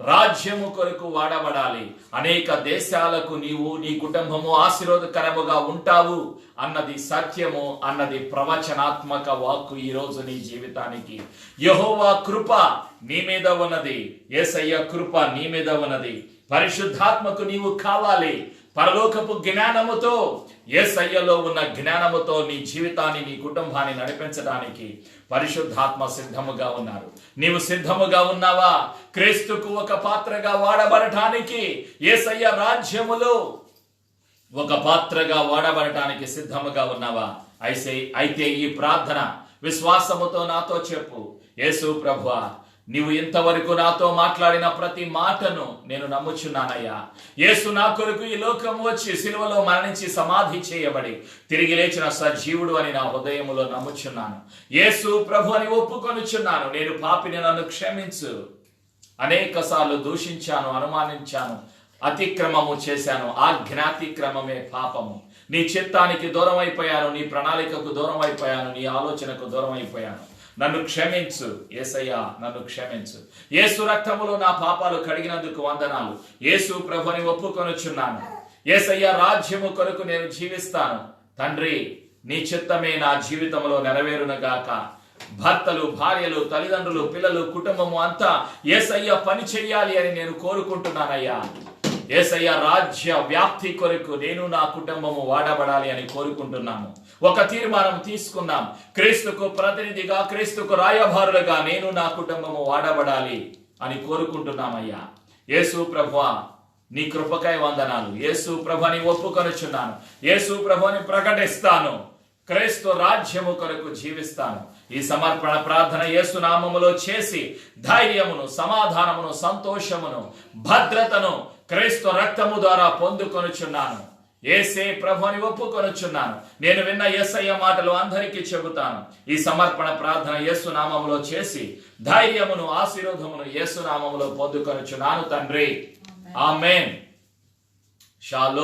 రాజ్యము కొరకు వాడబడాలి. అనేక దేశాలకు నీవు, నీ కుటుంబము ఆశీర్వాదకరముగా ఉంటావు అన్నది సత్యము, అన్నది ప్రవచనాత్మక వాక్కు ఈ రోజు నీ జీవితానికి. యెహోవా కృప నీ మీద ఉన్నది, యేసయ్య కృప నీ మీద ఉన్నది. పరిశుద్ధాత్మకు నీవు కావాలి. పరలోకపు జ్ఞానముతో, యేసయ్యలో ఉన్న జ్ఞానముతో నీ జీవితాన్ని, నీ కుటుంబాన్ని నడిపించడానికి పరిశుద్ధాత్మ సిద్ధముగా ఉన్నారు. నీవు సిద్ధముగా ఉన్నావా? క్రీస్తుకు ఒక పాత్రగా వాడబడటానికి, యేసయ్య రాజ్యములో ఒక పాత్రగా వాడబడటానికి సిద్ధముగా ఉన్నావా? అయితే ఈ ప్రార్థన విశ్వాసముతో నాతో చెప్పు. యేసు ప్రభువా, నీవు ఇంతవరకు నాతో మాట్లాడిన ప్రతి మాటను నేను నమ్ముచున్నానయ్యా. యేసు నా కొరకు ఈ లోకం వచ్చి సిలువలో మరణించి సమాధి చేయబడి తిరిగి లేచిన సజీవుడు అని నా హృదయములో నమ్ముచున్నాను. యేసు ప్రభు అని ఒప్పుకొనుచున్నాను. నేను పాపిని, నన్ను క్షమించు. అనేక సార్లు దూషించాను, అనుమానించాను, అతిక్రమము చేశాను. ఆజ్ఞాతిక్రమమే పాపము. నీ చిత్తానికి దూరం అయిపోయాను, నీ ప్రణాళికకు దూరం అయిపోయాను, నీ ఆలోచనకు దూరం అయిపోయాను. నన్ను క్షమించు యేసయ్య, నన్ను క్షమించు. యేసు రక్తములో నా పాపాలు కడిగినందుకు వందనాలు. యేసు ప్రభుని ఒప్పుకొనుచున్నాను. యేసయ్య రాజ్యము కొరకు నేను జీవిస్తాను. తండ్రి, నీ చిత్తమే నా జీవితంలో నెరవేరునుగాక. భర్తలు, భార్యలు, తల్లిదండ్రులు, పిల్లలు, కుటుంబము అంతా యేసయ్య పని చెయ్యాలి అని నేను కోరుకుంటున్నానయ్యా. యేసయ్య రాజ్య వ్యాప్తి కొరకు నేను, నా కుటుంబము వాడబడాలి అని కోరుకుంటున్నాము. ఒక తీర్మానం తీసుకున్నాం. క్రీస్తుకు ప్రతినిధిగా, క్రీస్తుకు రాయభారులుగా నేను, నా కుటుంబము వాడబడాలి అని కోరుకుంటున్నామయ్యా. యేసు ప్రభువా, నీ కృపకై వందనాలు. యేసు ప్రభుని ఒప్పుకొనుచున్నాను. యేసు ప్రభుని ప్రకటిస్తాను. క్రీస్తు రాజ్యము కొరకు జీవిస్తాను. ఈ సమర్పణ ప్రార్థన యేసు నామములో చేసి ధైర్యమును, సమాధానమును, సంతోషమును, భద్రతను క్రీస్తు రక్తము ద్వారా పొందుకొనుచున్నాను. యేసే ప్రభుని ఒప్పుకొనుచున్నాను. నేను విన్న యేసయ్య మాటలు అందరికీ చెబుతాను. ఈ సమర్పణ ప్రార్థన యేసు నామములో చేసి ధైర్యమును, ఆశీర్వాదమును యేసు నామములో పొందుకొనుచున్నాను తండ్రి. ఆమేన్. షాలోమ్.